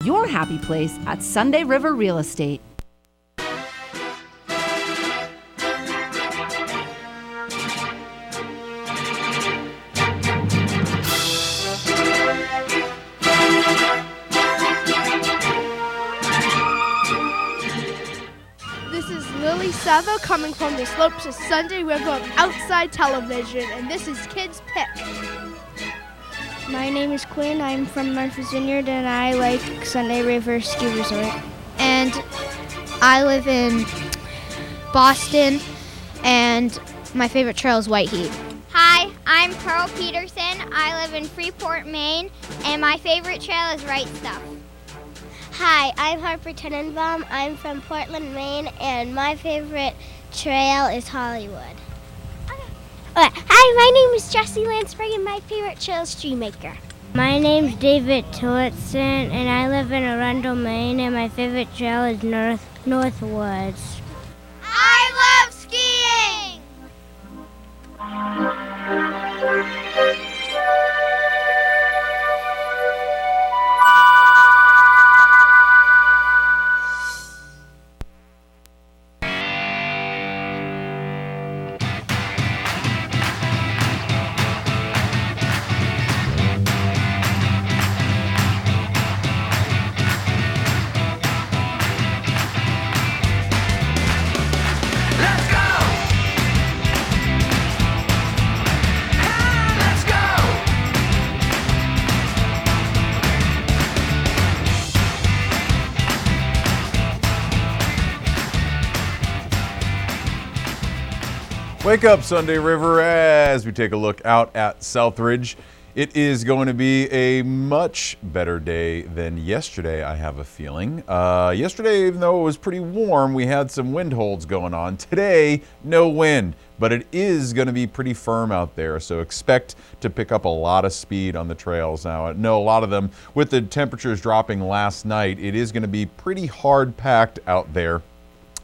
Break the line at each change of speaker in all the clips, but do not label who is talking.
your happy place at Sunday River Real Estate.
Savo coming from the slopes of Sunday River of Outside Television, and this is Kids Pick.
My name is Quinn. I'm from Martha's Vineyard, and I like Sunday River Ski Resort.
And I live in Boston, and my favorite trail is White Heat.
Hi, I'm Pearl Peterson. I live in Freeport, Maine, and my favorite trail is Right Stuff.
Hi, I'm Harper Tenenbaum. I'm from Portland, Maine, and my favorite trail is Hollywood.
Hi, my name is Jessie Lansbury, and my favorite trail is Streetmaker.
My name's David Tillotson, and I live in Arundel, Maine, and my favorite trail is North Woods.
I love skiing!
Wake up, Sunday River, as we take a look out at Southridge. It is going to be a much better day than yesterday, I have a feeling. Yesterday, even though it was pretty warm, we had some wind holds going on. Today, no wind, but it is going to be pretty firm out there, so expect to pick up a lot of speed on the trails. Now, I know a lot of them, with the temperatures dropping last night, it is going to be pretty hard packed out there.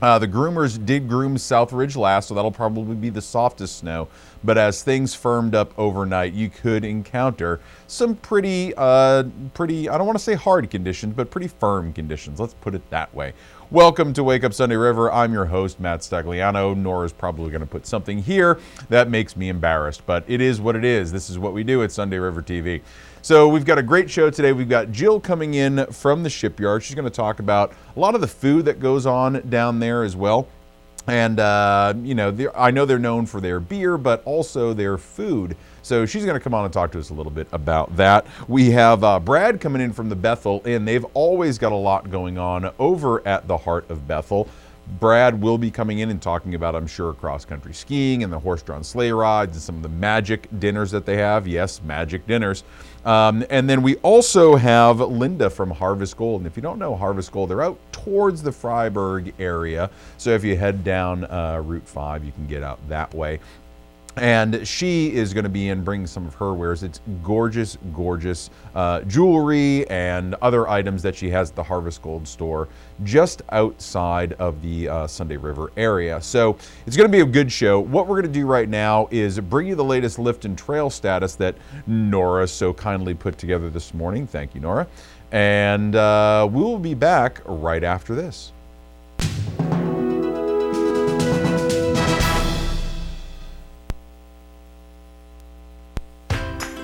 The groomers did groom Southridge last, so that'll probably be the softest snow. But as things firmed up overnight, you could encounter some pretty, I don't want to say hard conditions, but pretty firm conditions. Let's put it that way. Welcome to Wake Up Sunday River. I'm your host, Matt Stagliano. Nora's probably going to put something here that makes me embarrassed, but it is what it is. This is what we do at Sunday River TV. So we've got a great show today. We've got Jill coming in from the shipyard. She's going to talk about a lot of the food that goes on down there as well. And, I know they're known for their beer, but also their food. So she's going to come on and talk to us a little bit about that. We have Brad coming in from the Bethel Inn. They've always got a lot going on over at the heart of Bethel. Brad will be coming in and talking about, I'm sure, cross-country skiing and the horse-drawn sleigh rides and some of the magic dinners that they have. Yes, magic dinners. And then we also have Linda from Harvest Gold. And if you don't know Harvest Gold, they're out towards the Freiburg area. So if you head down Route 5, you can get out that way. And she is going to be in bringing some of her wares. It's gorgeous, gorgeous jewelry and other items that she has at the Harvest Gold store just outside of the Sunday River area. So it's going to be a good show. What we're going to do right now is bring you the latest lift and trail status that Nora so kindly put together this morning. Thank you, Nora. And we will be back right after this.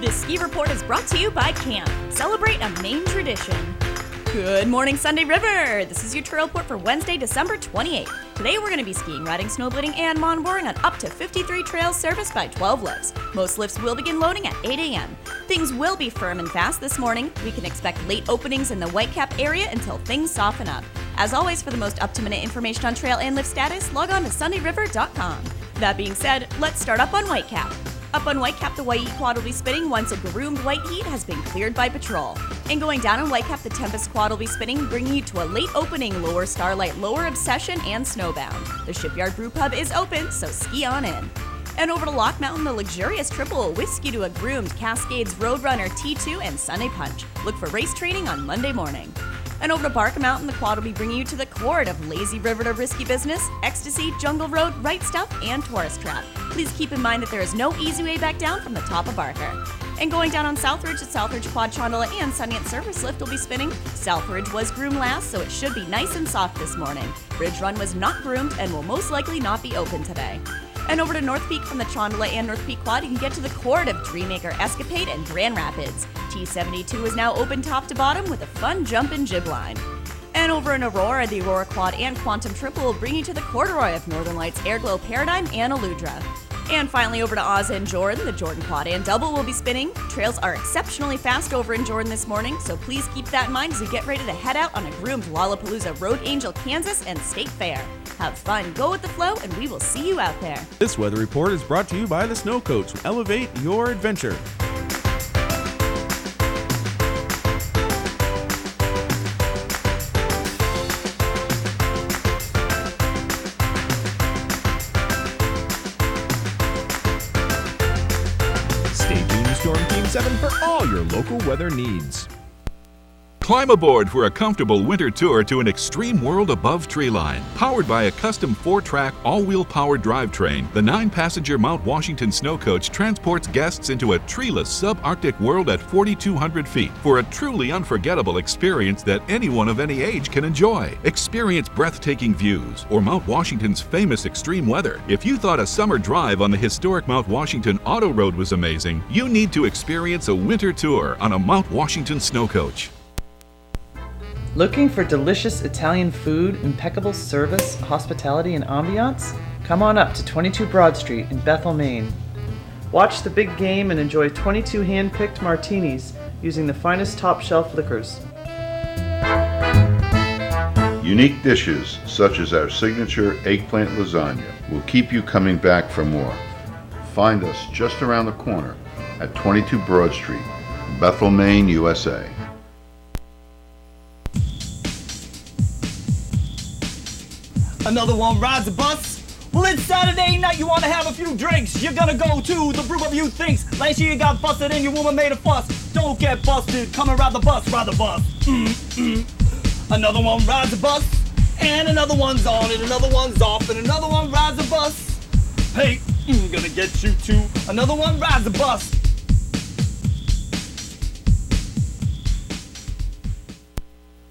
This ski report is brought to you by Camp. Celebrate a Maine tradition. Good morning, Sunday River. This is your trail report for Wednesday, December 28th. Today we're going to be skiing, riding, snowboarding, and mountain on up to 53 trails serviced by 12 lifts. Most lifts will begin loading at 8 a.m. Things will be firm and fast this morning. We can expect late openings in the Whitecap area until things soften up. As always, for the most up-to-minute information on trail and lift status, log on to sundayriver.com. That being said, let's start up on Whitecap. Up on Whitecap, the White Heat quad will be spinning once a groomed White Heat has been cleared by patrol. And going down on Whitecap, the Tempest quad will be spinning, bringing you to a late opening Lower Starlight, Lower Obsession, and Snowbound. The Shipyard Brew Pub is open, so ski on in. And over to Lock Mountain, the luxurious triple will whisk you to a groomed Cascades Roadrunner T2 and Sunday Punch. Look for race training on Monday morning. And over to Barker Mountain, the quad will be bringing you to the chord of Lazy River to Risky Business, Ecstasy, Jungle Road, Right Stuff, and Tourist Trap. Please keep in mind that there is no easy way back down from the top of Barker. And going down on Southridge, the Southridge Quad Gondola and Sundance Surface Lift will be spinning. Southridge was groomed last, so it should be nice and soft this morning. Bridge Run was not groomed and will most likely not be open today. And over to North Peak from the Chondola and North Peak Quad, you can get to the court of Dreammaker Escapade and Grand Rapids. T72 is now open top to bottom with a fun jump and jib line. And over in Aurora, the Aurora Quad and Quantum Triple will bring you to the Corduroy of Northern Lights, Airglow Paradigm, and Aludra. And finally over to Oz and Jordan, the Jordan Quad and Double will be spinning. Trails are exceptionally fast over in Jordan this morning, so please keep that in mind as we get ready to head out on a groomed Lollapalooza Road Angel, Kansas, and State Fair. Have fun, go with the flow, and we will see you out there.
This weather report is brought to you by the Snow Coach. Elevate your adventure. Stay tuned to Storm Team 7 for all your local weather needs.
Climb aboard for a comfortable winter tour to an extreme world above treeline. Powered by a custom 4-track, all-wheel powered drivetrain, the 9-passenger Mount Washington Snow Coach transports guests into a treeless subarctic world at 4,200 feet for a truly unforgettable experience that anyone of any age can enjoy. Experience breathtaking views or Mount Washington's famous extreme weather. If you thought a summer drive on the historic Mount Washington Auto Road was amazing, you need to experience a winter tour on a Mount Washington Snow Coach.
Looking for delicious Italian food, impeccable service, hospitality, and ambiance? Come on up to 22 Broad Street in Bethel, Maine. Watch the big game and enjoy 22 hand-picked martinis using the finest top-shelf liquors.
Unique dishes, such as our signature eggplant lasagna, will keep you coming back for more. Find us just around the corner at 22 Broad Street, Bethel, Maine, USA.
Another one rides the bus? Well, it's Saturday night, you want to have a few drinks. You're gonna go to the brew of you thinks. Last year you got busted and your woman made a fuss. Don't get busted, come and ride the bus, ride the bus. Another one rides the bus, and another one's on, and another one's off, and another one rides the bus. Hey, gonna get you too. Another one rides the bus.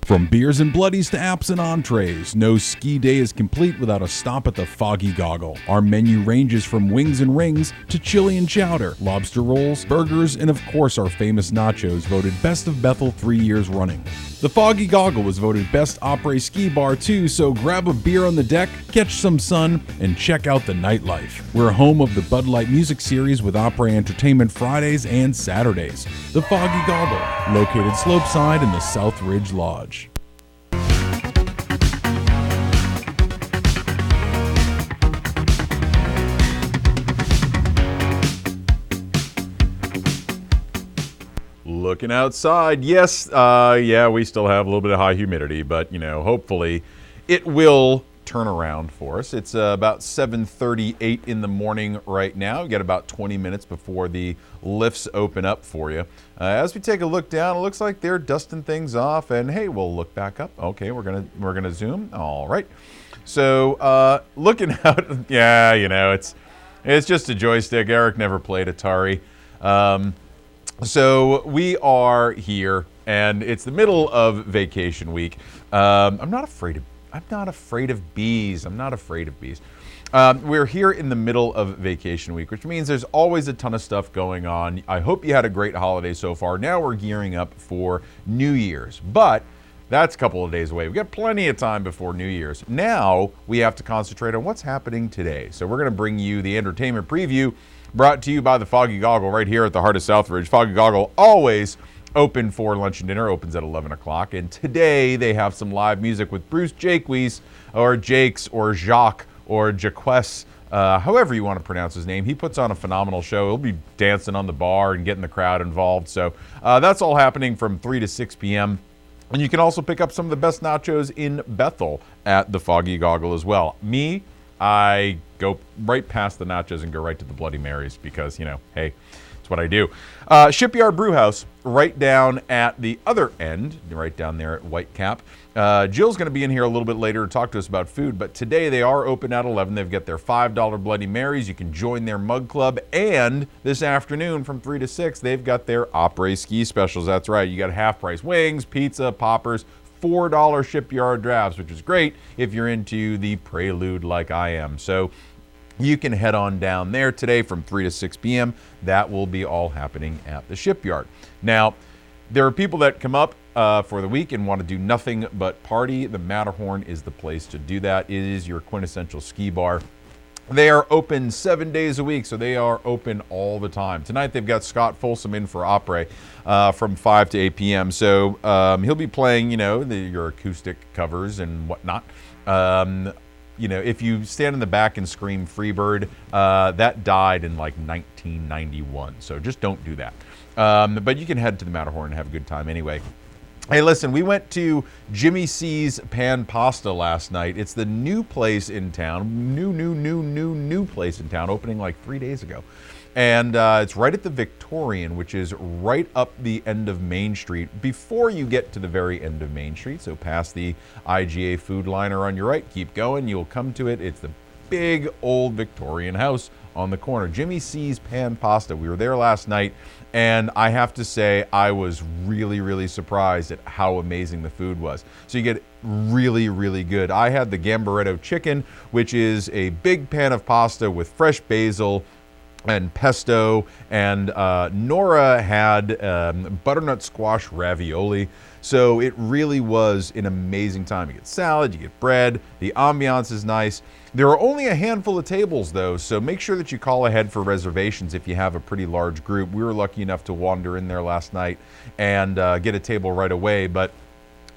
From beers and bloodies to apps and entrees, no ski day is complete without a stop at the Foggy Goggle. Our menu ranges from wings and rings to chili and chowder, lobster rolls, burgers, and of course our famous nachos, voted Best of Bethel 3 years running. The Foggy Goggle was voted Best Après Ski Bar too, so grab a beer on the deck, catch some sun, and check out the nightlife. We're home of the Bud Light Music Series with Opry Entertainment Fridays and Saturdays. The Foggy Goggle, located slopeside in the South Ridge Lodge. Looking outside, yes, yeah, we still have a little bit of high humidity, but, you know, hopefully it will turn around for us. It's about 7:38 in the morning right now. We got about 20 minutes before the lifts open up for you. As we take a look down, it looks like they're dusting things off, and hey, we'll look back up. Okay, we're gonna zoom. All right. So looking out, yeah, you know, it's just a joystick. Eric never played Atari. So we are here, and it's the middle of vacation week. I'm not afraid of bees. We're here in the middle of vacation week, which means there's always a ton of stuff going on. I hope you had a great holiday so far. Now we're gearing up for New Year's, but that's a couple of days away. We've got plenty of time before New Year's. Now we have to concentrate on what's happening today. So we're going to bring you the entertainment preview, brought to you by the Foggy Goggle right here at the heart of Southridge. Foggy Goggle always open for lunch and dinner, opens at 11 o'clock. And today they have some live music with Bruce Jakes, or Jakes, or Jacques, or Jaques, however you want to pronounce his name. He puts on a phenomenal show. He'll be dancing on the bar and getting the crowd involved. So that's all happening from 3 to 6 p.m. And you can also pick up some of the best nachos in Bethel at the Foggy Goggle as well. I go right past the nachos and go right to the Bloody Marys because, you know, hey, it's That's what I do. Shipyard Brewhouse, right down at the other end, right down there at Whitecap. Jill's going to be in here a little bit later to talk to us about food, but today they are open at 11. They've got their $5 Bloody Marys. You can join their mug club. And this afternoon from 3 to 6, they've got their après ski specials. That's right. You got half price wings, pizza, poppers, $4 Shipyard drafts, which is great if you're into the Prelude like I am. So you can head on down there today from 3 to 6 p.m. That will be all happening at the Shipyard. Now, there are people that come up for the week and want to do nothing but party. The Matterhorn is the place to do that. It is your quintessential ski bar. They are open 7 days a week, so they are open all the time. Tonight they've got Scott Folsom in for Opry from 5 to 8 p.m. So he'll be playing, your acoustic covers and whatnot. If you stand in the back and scream Freebird, that died in like 1991. So just don't do that. But you can head to the Matterhorn and have a good time anyway. Hey, listen, we went to Jimmy C's Pan Pasta last night. It's the new place in town, new place in town, opening like 3 days ago. And it's right at the Victorian, which is right up the end of Main Street before you get to the very end of Main Street. So past the IGA food liner on your right, keep going, you'll come to it. It's the big old Victorian house on the corner. Jimmy C's Pan Pasta. We were there last night, and I have to say I was really, really surprised at how amazing the food was. So you get really, really good. I had the Gambaretto chicken, which is a big pan of pasta with fresh basil and pesto, and Nora had butternut squash ravioli. So it really was an amazing time. You get salad, you get bread, the ambiance is nice. There are only a handful of tables though, so make sure that you call ahead for reservations if you have a pretty large group. We were lucky enough to wander in there last night and get a table right away, but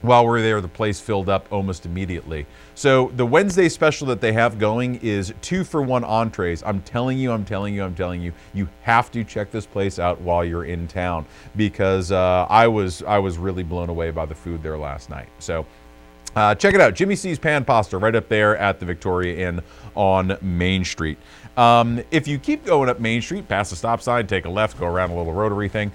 while we're there, the place filled up almost immediately. So the Wednesday special that they have going is 2-for-1 entrees. I'm telling you, you have to check this place out while you're in town, because I was really blown away by the food there last night. So check it out, Jimmy C's Pan Pasta, right up there at the Victoria Inn on Main Street. If you keep going up Main Street, past the stop sign, take a left, go around a little rotary thing,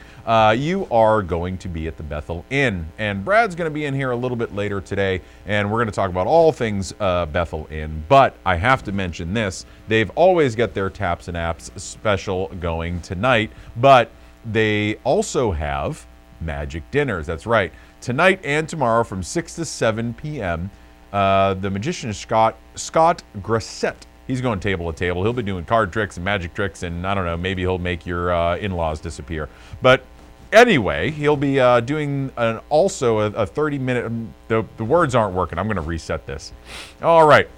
you are going to be at the Bethel Inn. And Brad's going to be in here a little bit later today, and we're going to talk about all things Bethel Inn. But I have to mention this. They've always got their Taps and Apps special going tonight, but they also have magic dinners. That's right. Tonight and tomorrow from 6 to 7 p.m., the magician Scott Grissett. He's going table to table. He'll be doing card tricks and magic tricks, and I don't know, maybe he'll make your in-laws disappear. But anyway, he'll be doing also a 30-minute... The words aren't working. I'm going to reset this. All right.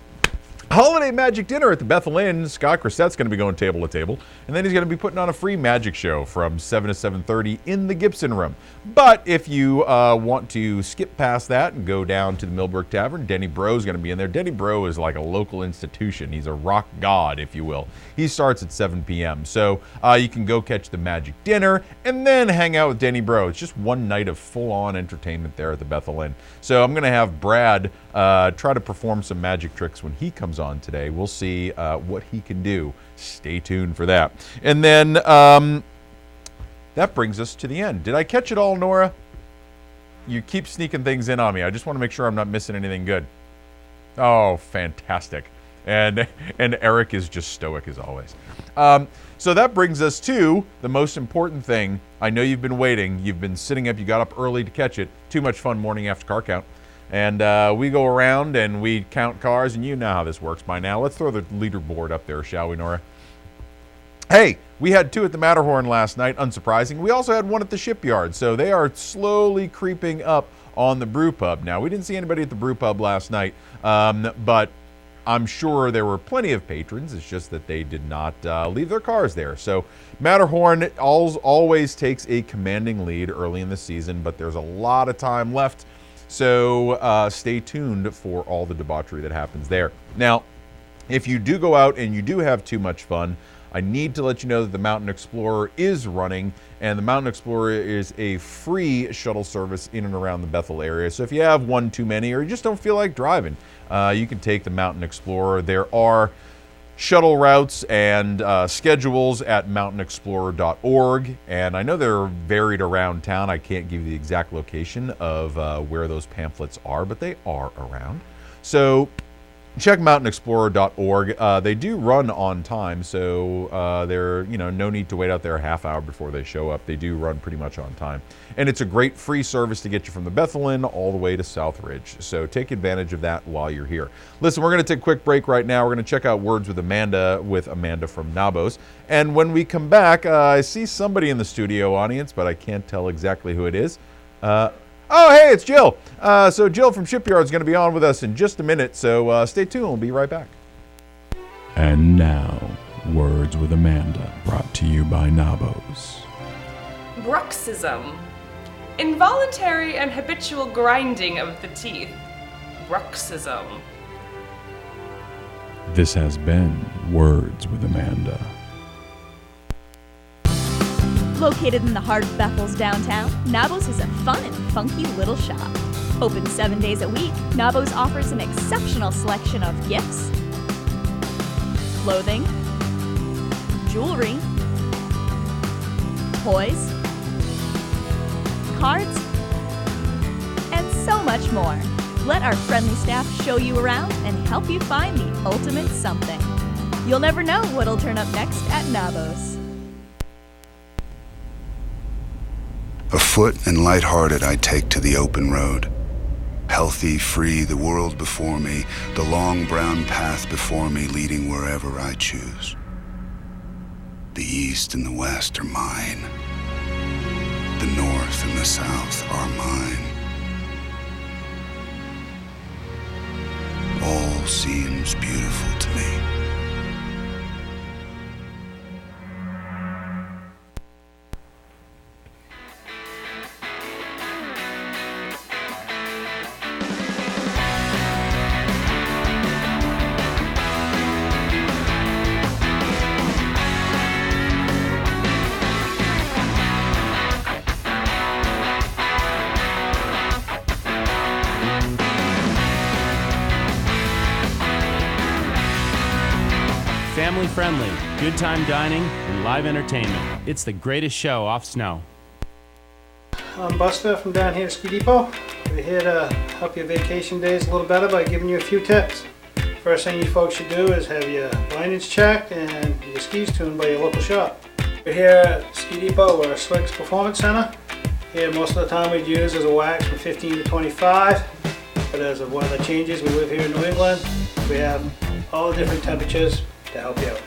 Holiday magic dinner at the Bethel Inn. Scott Grissett's going to be going table to table, and then he's going to be putting on a free magic show from 7 to 7:30 in the Gibson Room. But if you want to skip past that and go down to the Millbrook Tavern, Denny Bro's going to be in there. Denny Bro is like a local institution. He's a rock god, if you will. He starts at 7 p.m. So you can go catch the magic dinner and then hang out with Denny Bro. It's just one night of full-on entertainment there at the Bethel Inn. So I'm going to have Brad try to perform some magic tricks when he comes on today. We'll see what he can do. Stay tuned for that. And then that brings us to the end. Did I catch it all, Nora? You keep sneaking things in on me. I just want to make sure I'm not missing anything good. Oh, fantastic. And Eric is just stoic as always. So that brings us to the most important thing. I know you've been waiting. You've been sitting up. You got up early to catch it. Too much fun morning after car count. And we go around and we count cars, and you know how this works by now. Let's throw the leaderboard up there, shall we, Nora? Hey, we had 2 at the Matterhorn last night, unsurprising. We also had 1 at the Shipyard, so they are slowly creeping up on the brew pub. Now, we didn't see anybody at the brew pub last night, but I'm sure there were plenty of patrons. It's just that they did not leave their cars there. So Matterhorn always takes a commanding lead early in the season, but there's a lot of time left. So stay tuned for all the debauchery that happens there. Now, if you do go out and you do have too much fun, I need to let you know that the Mountain Explorer is running, and the Mountain Explorer is a free shuttle service in and around the Bethel area. So if you have one too many or you just don't feel like driving, you can take the Mountain Explorer. There are shuttle routes and schedules at mountainexplorer.org. And I know they're varied around town. I can't give you the exact location of where those pamphlets are, but they are around. So check mountainexplorer.org. They do run on time, so they're, no need to wait out there a half hour before they show up. They do run pretty much on time. And it's a great free service to get you from the Bethel Inn all the way to Southridge. So take advantage of that while you're here. Listen, we're going to take a quick break right now. We're going to check out Words with Amanda from Nabos. And when we come back, I see somebody in the studio audience, but I can't tell exactly who it is. Oh, hey, it's Jill. So Jill from Shipyard is going to be on with us in just a minute, so stay tuned. We'll be right back.
And now, Words with Amanda, brought to you by Nabos.
Bruxism. Involuntary and habitual grinding of the teeth. Bruxism.
This has been Words with Amanda.
Located in the heart of Bethel's downtown, Nabos is a fun and funky little shop. Open 7 days a week, Nabos offers an exceptional selection of gifts, clothing, jewelry, toys, cards, and so much more. Let our friendly staff show you around and help you find the ultimate something. You'll never know what'll turn up next at Nabos.
Afoot and lighthearted, I take to the open road. Healthy, free, the world before me, the long brown path before me leading wherever I choose. The east and the west are mine. The north and the south are mine. All seems beautiful to me.
Family-friendly, good time dining, and live entertainment. It's the greatest show off snow.
I'm Buster from down here at Ski Depot. We're here to help your vacation days a little better by giving you a few tips. First thing you folks should do is have your lineage checked and your skis tuned by your local shop. We're here at Ski Depot. We're a Slicks Performance Center. Here most of the time we'd use is a wax from 15 to 25. But as the weather changes, we live here in New England. We have all different temperatures to help you out.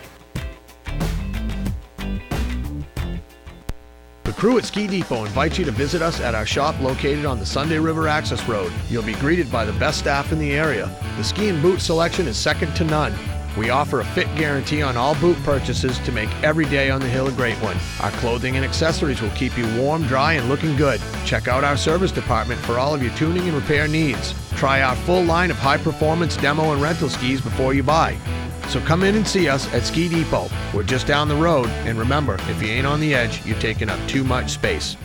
The crew at Ski Depot invites you to visit us at our shop located on the Sunday River Access Road. You'll be greeted by the best staff in the area. The ski and boot selection is second to none. We offer a fit guarantee on all boot purchases to make every day on the hill a great one. Our clothing and accessories will keep you warm, dry, and looking good. Check out our service department for all of your tuning and repair needs. Try our full line of high-performance demo and rental skis before you buy. So come in and see us at Ski Depot. We're just down the road, and remember, if you ain't on the edge, you're taking up too much space.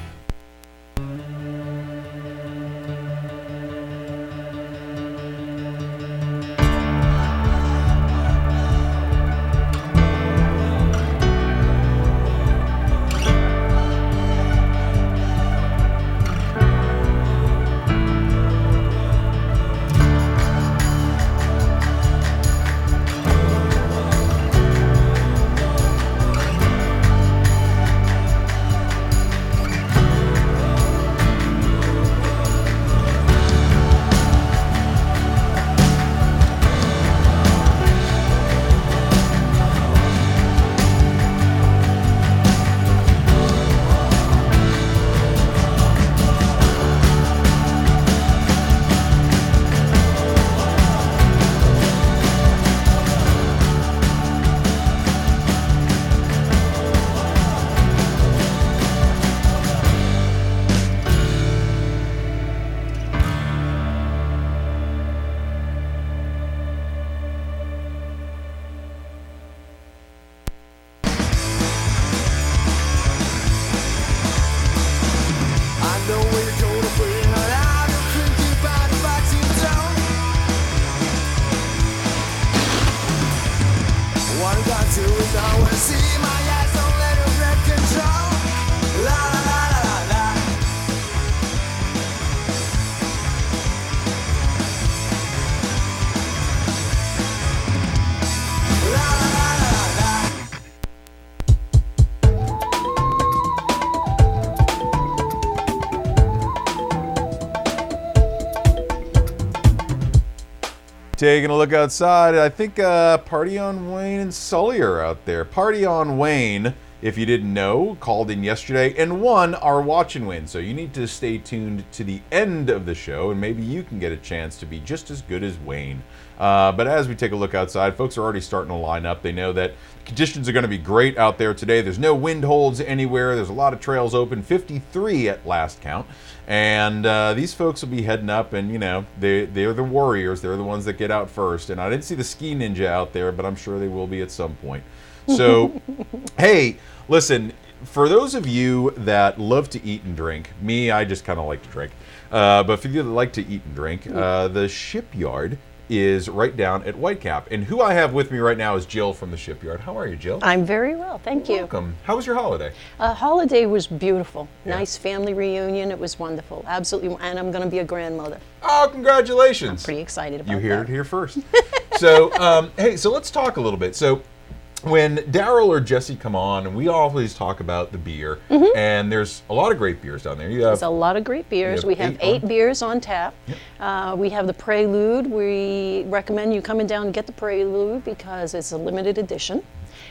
Taking a look outside, I think Party on Wayne and Sully are out there. Party on Wayne, if you didn't know, called in yesterday and won our watch and win. So you need to stay tuned to the end of the show, and maybe you can get a chance to be just as good as Wayne. But as we take a look outside, folks are already starting to line up. They know that conditions are going to be great out there today. There's no wind holds anywhere. There's a lot of trails open, 53 at last count. And these folks will be heading up, and you know, they're the warriors. They're the ones that get out first. And I didn't see the ski ninja out there, but I'm sure they will be at some point. So, hey, listen, for those of you that love to eat and drink, me, I just kind of like to drink. But for you that like to eat and drink, the Shipyard is right down at Whitecap. And who I have with me right now is Jill from the Shipyard. How are you, Jill?
I'm very well, thank you.
Welcome. How was your holiday?
Holiday was beautiful.
Yeah.
Nice family reunion. It was wonderful. Absolutely. And I'm going to be a grandmother.
Oh, congratulations.
I'm pretty excited about
You
that.
heard it here first. So, hey, so let's talk a little bit. So, when Daryl or Jesse come on, and we always talk about the beer, and there's a lot of great beers down there.
There's a lot of great beers. We have 8 beers on tap. We have the Prelude. We recommend you coming down and get the Prelude because it's a limited edition.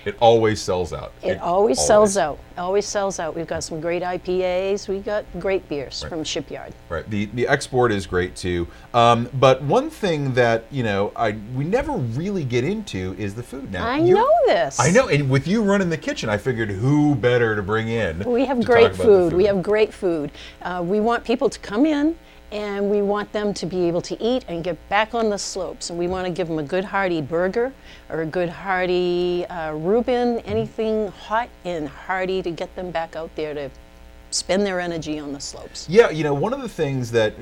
It always sells out.
It always sells out. Always sells out. We've got some great IPAs. We've got great beers from Shipyard.
Right. The export is great too. But one thing that we never really get into is the food. Now
I know this.
I know, and with you running the kitchen, I figured who better to bring in.
We have great food. We have great food. We want people to come in, and we want them to be able to eat and get back on the slopes. And we want to give them a good hearty burger or a good hearty Reuben, anything hot and hearty to get them back out there to spend their energy on the slopes.
Yeah, one of the things that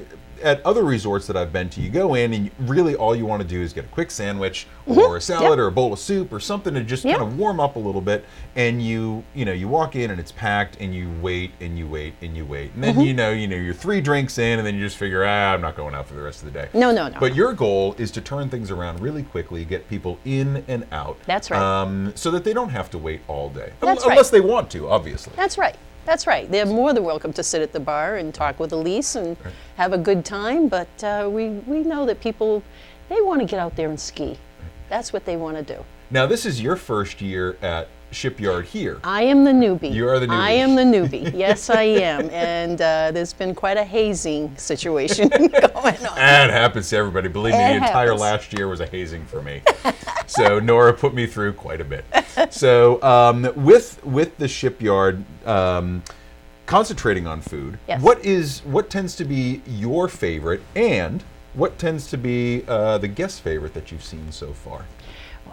at other resorts that I've been to, you go in and really all you want to do is get a quick sandwich or a salad or a bowl of soup or something to just kind of warm up a little bit. And you walk in and it's packed and you wait and you wait and you wait. And then you're 3 drinks in and then you just figure, I'm not going out for the rest of the day.
No.
But your goal is to turn things around really quickly, get people in and out.
That's right.
So that they don't have to wait all day.
That's
Unless they want to, obviously.
That's right. That's right. They're more than welcome to sit at the bar and talk with Elise and have a good time. But we know that people, they want to get out there and ski. That's what they want to do.
Now, this is your first year at Shipyard here.
I am the newbie.
You are the newbie.
I am the newbie. Yes, I am. And there's been quite a hazing situation going on.
That happens to everybody. Believe me, the entire last year was a hazing for me. So Nora put me through quite a bit. So with the Shipyard, concentrating on food, what tends to be your favorite, and what tends to be the guest favorite that you've seen so far?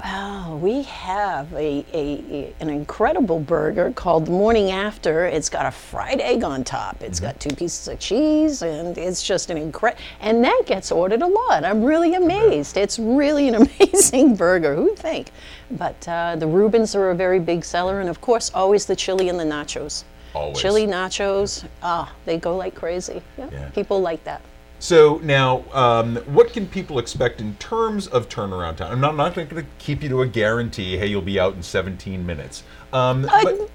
Well, we have an incredible burger called the Morning After. It's got a fried egg on top. It's got 2 pieces of cheese, and it's just an incredible, and that gets ordered a lot. I'm really amazed. It's really an amazing burger. Who'd think? But the Reubens are a very big seller, and of course, always the chili and the nachos.
Always.
Chili nachos, they go like crazy. Yeah. People like that.
So now, what can people expect in terms of turnaround time? I'm not going to keep you to a guarantee, hey, you'll be out in 17 minutes. But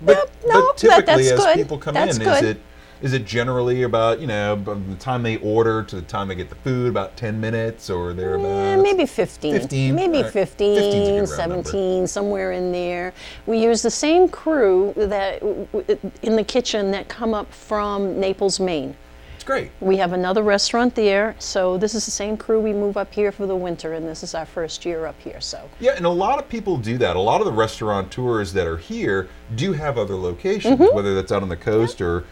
typically, as people come in, is it generally about, from the time they order to the time they get the food, about 10 minutes or thereabouts?
Maybe 15.
15?
Maybe
Right.
15, 17, somewhere in there. We use the same crew that in the kitchen that come up from Naples, Maine.
Great.
We have another restaurant there, so this is the same crew we move up here for the winter, and this is our first year up here. So
yeah, and a lot of people do that. A lot of the restaurateurs that are here do have other locations, whether that's out on the coast or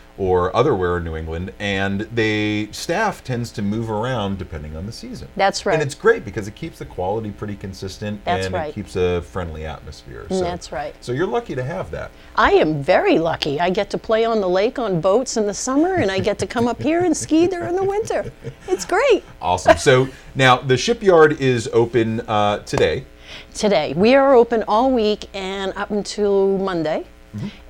otherwhere in New England, and staff tends to move around depending on the season.
That's right.
And it's great because it keeps the quality pretty consistent, it keeps a friendly atmosphere. So,
that's right.
So you're lucky to have that.
I am very lucky. I get to play on the lake on boats in the summer, and I get to come up here and ski during the winter. It's great.
Awesome. So now the Shipyard is open today.
Today. We are open all week and up until Monday.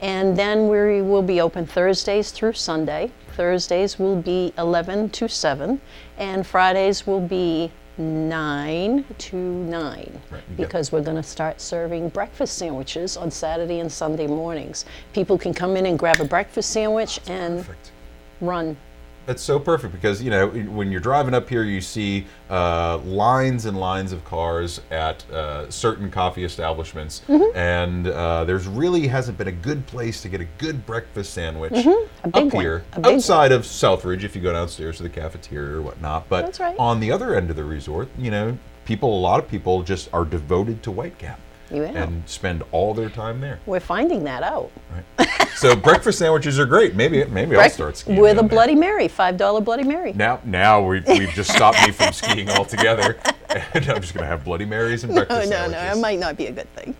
And then we will be open Thursdays through Sunday. Thursdays will be 11 to 7, and Fridays will be 9 to 9, because we're going to start serving breakfast sandwiches on Saturday and Sunday mornings. People can come in and grab a breakfast sandwich and run
That's so perfect because, you know, when you're driving up here, you see lines and lines of cars at certain coffee establishments, and there's really hasn't been a good place to get a good breakfast sandwich up here, outside of Southridge if you go downstairs to the cafeteria or whatnot. But
That's right.
on the other end of the resort, you know, a lot of people just are devoted to Whitecap and spend all their time there.
We're finding that out.
So breakfast sandwiches are great. Maybe I'll start skiing
with a
in there.
Bloody Mary, $5 Bloody Mary.
Now we've just stopped me from skiing altogether, and I'm just going to have Bloody Marys and breakfast sandwiches.
No, it might not be a good thing.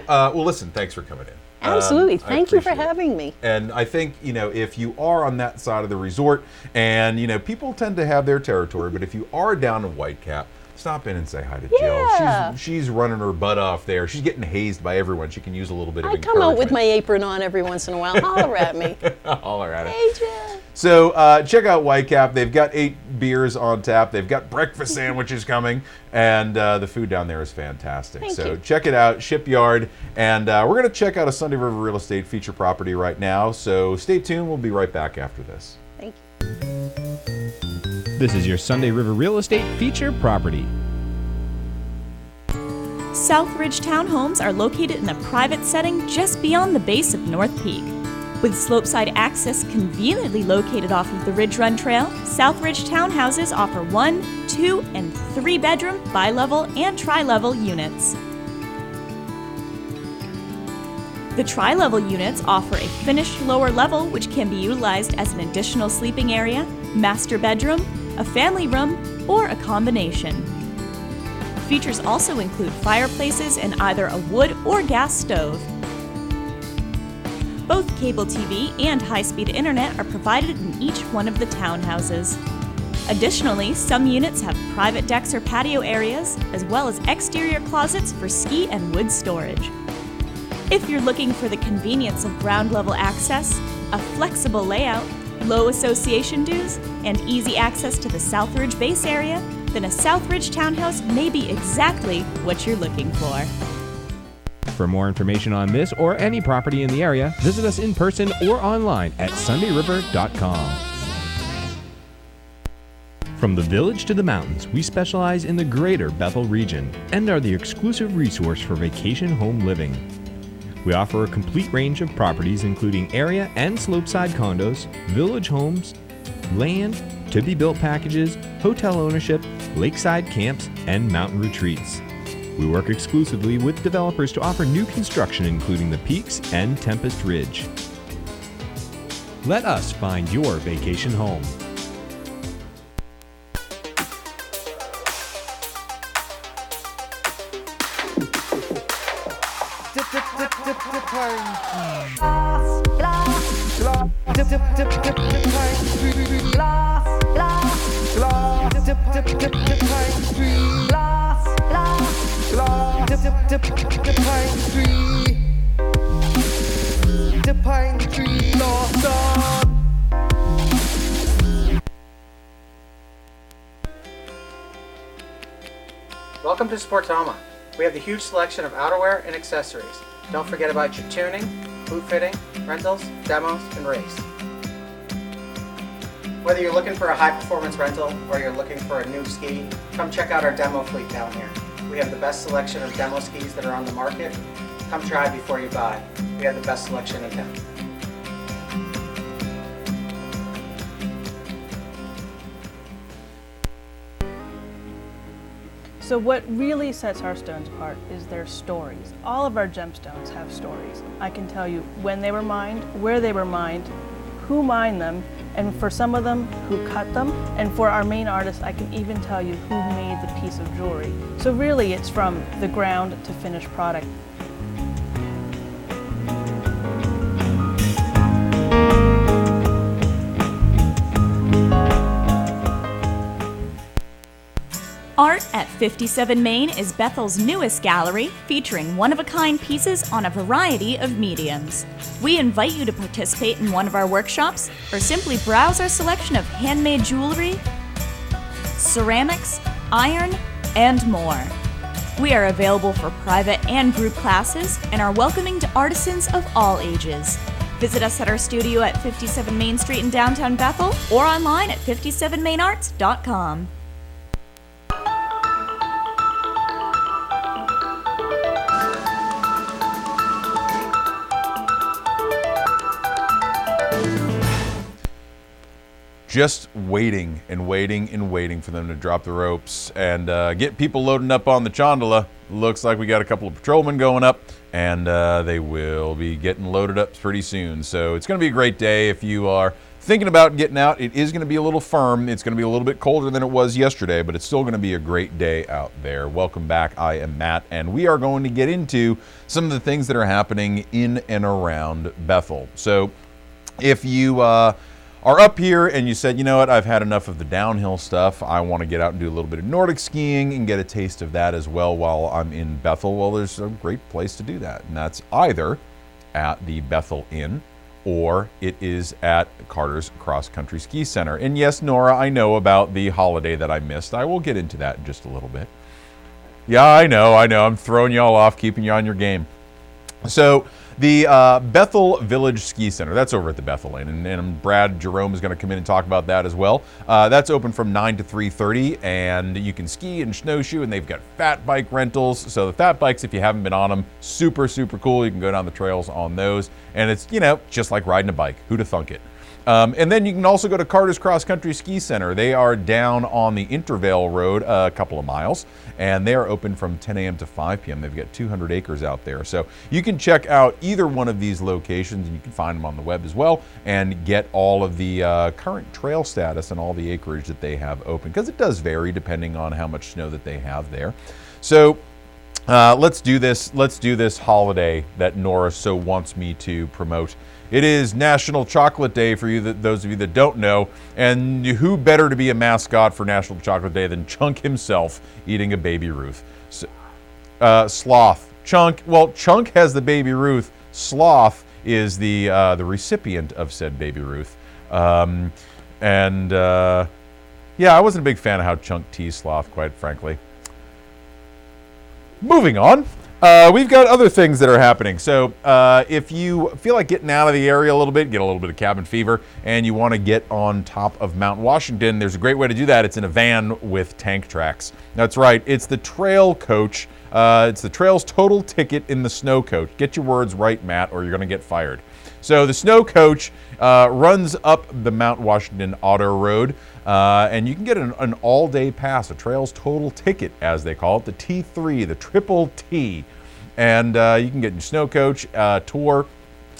Well, listen, thanks for coming in.
Absolutely. Thank you for
appreciate it.
having me.
And I think, you know, if you are on that side of the resort, and, you know, people tend to have their territory, but if you are down in Whitecap, stop in and say hi to
Yeah.
Jill. She's running her butt off there. She's getting hazed by everyone. She can use a little bit of
I
encouragement.
come out with my apron on every once in a while. Holler at me.
Holler at it.
Hey, Jill.
So check out Whitecap. They've got 8 beers on tap. They've got breakfast sandwiches coming, and the food down there is fantastic.
Thank
So
you.
check it out, Shipyard. And we're going to check out a Sunday River Real Estate feature property right now. So stay tuned. We'll be right back after this.
Thank
This is your Sunday River Real Estate feature property.
Southridge Townhomes are located in a private setting just beyond the base of North Peak. With slopeside access conveniently located off of the Ridge Run Trail, Southridge Townhouses offer 1, 2, and 3 bedroom, bi-level, and tri-level units. The tri-level units offer a finished lower level which can be utilized as an additional sleeping area, master bedroom, a family room, or a combination. Features also include fireplaces and either a wood or gas stove. Both cable TV and high-speed internet are provided in each one of the townhouses. Additionally, some units have private decks or patio areas, as well as exterior closets for ski and wood storage. If you're looking for the convenience of ground-level access, a flexible layout, low association dues, and easy access to the Southridge base area, then a Southridge townhouse may be exactly what you're looking for.
For more information on this or any property in the area, visit us in person or online at sundayriver.com. From the village to the mountains, we specialize in the greater Bethel region and are the exclusive resource for vacation home living. We offer a complete range of properties including area and slopeside condos, village homes, land, to-be-built packages, hotel ownership, lakeside camps, and mountain retreats. We work exclusively with developers to offer new construction including the Peaks and Tempest Ridge. Let us find your vacation home.
Welcome to Sportoma. We have the huge selection of outerwear and accessories. Don't forget about your tuning, boot fitting, rentals, demos, and race. Whether you're looking for a high-performance rental or you're looking for a new ski, come check out our demo fleet down here. We have the best selection of demo skis that are on the market. Come try before you buy. We have the best selection in town.
So what really sets our stones apart is their stories. All of our gemstones have stories. I can tell you when they were mined, where they were mined, who mined them, and for some of them, who cut them. And for our Maine artists, I can even tell you who made the piece of jewelry. So really, it's from the ground to finished product.
Art at 57 Maine is Bethel's newest gallery, featuring one-of-a-kind pieces on a variety of mediums. We invite you to participate in one of our workshops, or simply browse our selection of handmade jewelry, ceramics, iron, and more. We are available for private and group classes and are welcoming to artisans of all ages. Visit us at our studio at 57 Main Street in downtown Bethel or online at 57mainarts.com.
Just waiting and waiting and waiting for them to drop the ropes and get people loading up on the gondola. Looks like we got a couple of patrolmen going up, and they will be getting loaded up pretty soon. So it's going to be a great day if you are thinking about getting out. It is going to be a little firm. It's going to be a little bit colder than it was yesterday, but it's still going to be a great day out there. Welcome back. I am Matt, and we are going to get into some of the things that are happening in and around Bethel. So if you are up here and you said, you know what, I've had enough of the downhill stuff. I want to get out and do a little bit of Nordic skiing and get a taste of that as well while I'm in Bethel. Well, there's a great place to do that, and that's either at the Bethel Inn or it is at Carter's Cross Country Ski Center. And yes, Nora, I know about the holiday that I missed. I will get into that in just a little bit. Yeah, I know. I'm throwing y'all off, keeping you on your game. So the Bethel Village Ski Center, that's over at the Bethel Inn, and Brad Jerome is going to come in and talk about that as well. That's open from 9 to 3:30, and you can ski and snowshoe, and they've got fat bike rentals. So the fat bikes, if you haven't been on them, super, super cool. You can go down the trails on those, and it's, just like riding a bike. Who'd have thunk it? And then you can also go to Carter's Cross Country Ski Center. They are down on the Intervale Road a couple of miles, and they are open from 10 a.m. to 5 p.m. They've got 200 acres out there. So you can check out either one of these locations, and you can find them on the web as well, and get all of the current trail status and all the acreage that they have open, because it does vary depending on how much snow that they have there. So let's do this. Let's do this holiday that Nora so wants me to promote. It is National Chocolate Day for you, those of you that don't know, and who better to be a mascot for National Chocolate Day than Chunk himself eating a Baby Ruth. So, Sloth. Chunk has the Baby Ruth. Sloth is the recipient of said Baby Ruth. Yeah, I wasn't a big fan of how Chunk teased Sloth, quite frankly. Moving on. We've got other things that are happening. So if you feel like getting out of the area a little bit, get a little bit of cabin fever, and you want to get on top of Mount Washington, there's a great way to do that. It's in a van with tank tracks. That's right. It's the Trail Coach. It's the Trail's total ticket in the Snow Coach. Get your words right, Matt, or you're going to get fired. So the Snow Coach runs up the Mount Washington Auto Road, and you can get an all-day pass, a Trail's total ticket, as they call it, the T3, the Triple T. And you can get your Snow Coach, tour,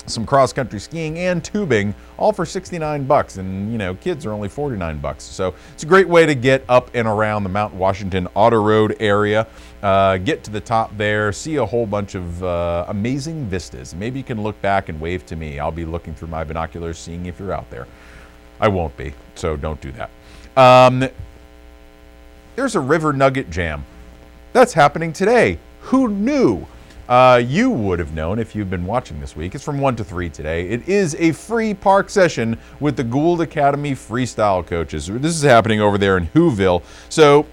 some cross-country skiing, and tubing, all for $69. And, kids are only $49. So it's a great way to get up and around the Mount Washington Auto Road area, get to the top there, see a whole bunch of amazing vistas. Maybe you can look back and wave to me. I'll be looking through my binoculars, seeing if you're out there. I won't be, so don't do that. There's a River Nugget Jam. That's happening today. Who knew? You would have known if you've been watching this week. It's from 1 to 3 today. It is a free park session with the Gould Academy freestyle coaches. This is happening over there in Whoville. So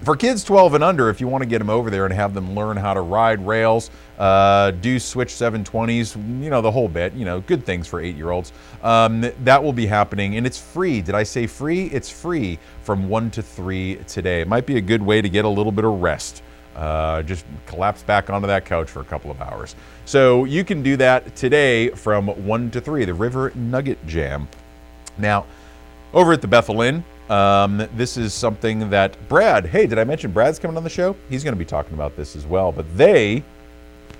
for kids 12 and under, if you want to get them over there and have them learn how to ride rails, do switch 720s, the whole bit, good things for 8-year-olds, that will be happening, and it's free. Did I say free? It's free from 1 to 3 today. It might be a good way to get a little bit of rest. Just collapse back onto that couch for a couple of hours. So you can do that today from 1 to 3, the River Nugget Jam. Now, over at the Bethel Inn, this is something that did I mention Brad's coming on the show? He's going to be talking about this as well, but they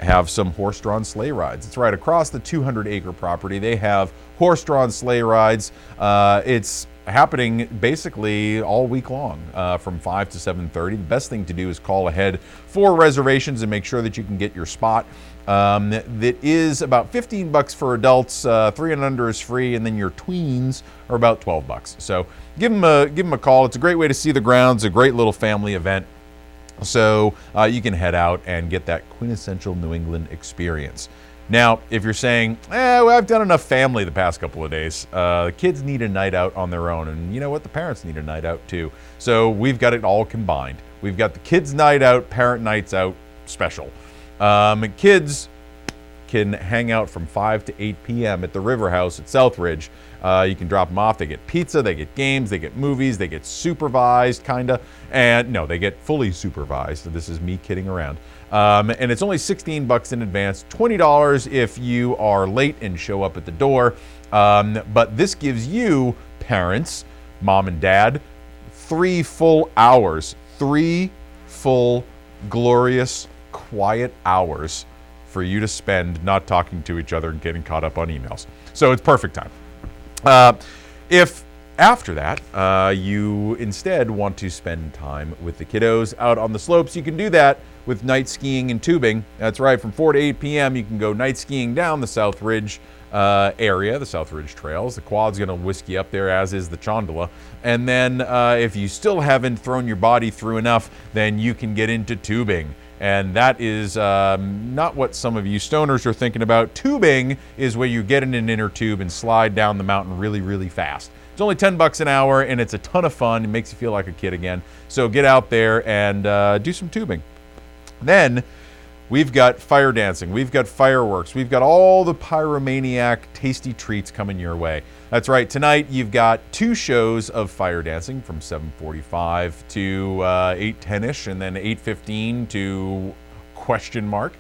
have some horse-drawn sleigh rides. It's right across the 200-acre property. They have horse-drawn sleigh rides. It's happening basically all week long from 5 to 7:30. The best thing to do is call ahead for reservations and make sure that you can get your spot. That is about $15 for adults, 3 and under is free, and then your tweens are about $12. So give them a call. It's a great way to see the grounds, a great little family event. So you can head out and get that quintessential New England experience. Now, if you're saying, well, I've done enough family the past couple of days, the kids need a night out on their own, and you know what? The parents need a night out too. So we've got it all combined. We've got the kids' night out, parent nights out special. Kids can hang out from 5 to 8 p.m. at the River House at Southridge. You can drop them off. They get pizza, they get games, they get movies, they get supervised, kinda. And no, they get fully supervised. This is me kidding around. And it's only $16 in advance, $20 if you are late and show up at the door. But this gives you, parents, mom and dad, 3 full hours, 3 full, glorious, quiet hours for you to spend not talking to each other and getting caught up on emails. So it's perfect time. If after that you instead want to spend time with the kiddos out on the slopes, you can do that with night skiing and tubing. That's right, from 4 to 8 p.m. you can go night skiing down the Southridge area, the Southridge Trails. The quad's going to whisk you up there, as is the Chondola. And then if you still haven't thrown your body through enough, then you can get into tubing. And that is not what some of you stoners are thinking about. Tubing is where you get in an inner tube and slide down the mountain really, really fast. It's only $10 an hour, and it's a ton of fun. It makes you feel like a kid again. So get out there and do some tubing. Then we've got fire dancing, we've got fireworks, we've got all the pyromaniac tasty treats coming your way. That's right, tonight you've got 2 shows of fire dancing from 7:45 to 8:10ish, and then 8:15 to question mark.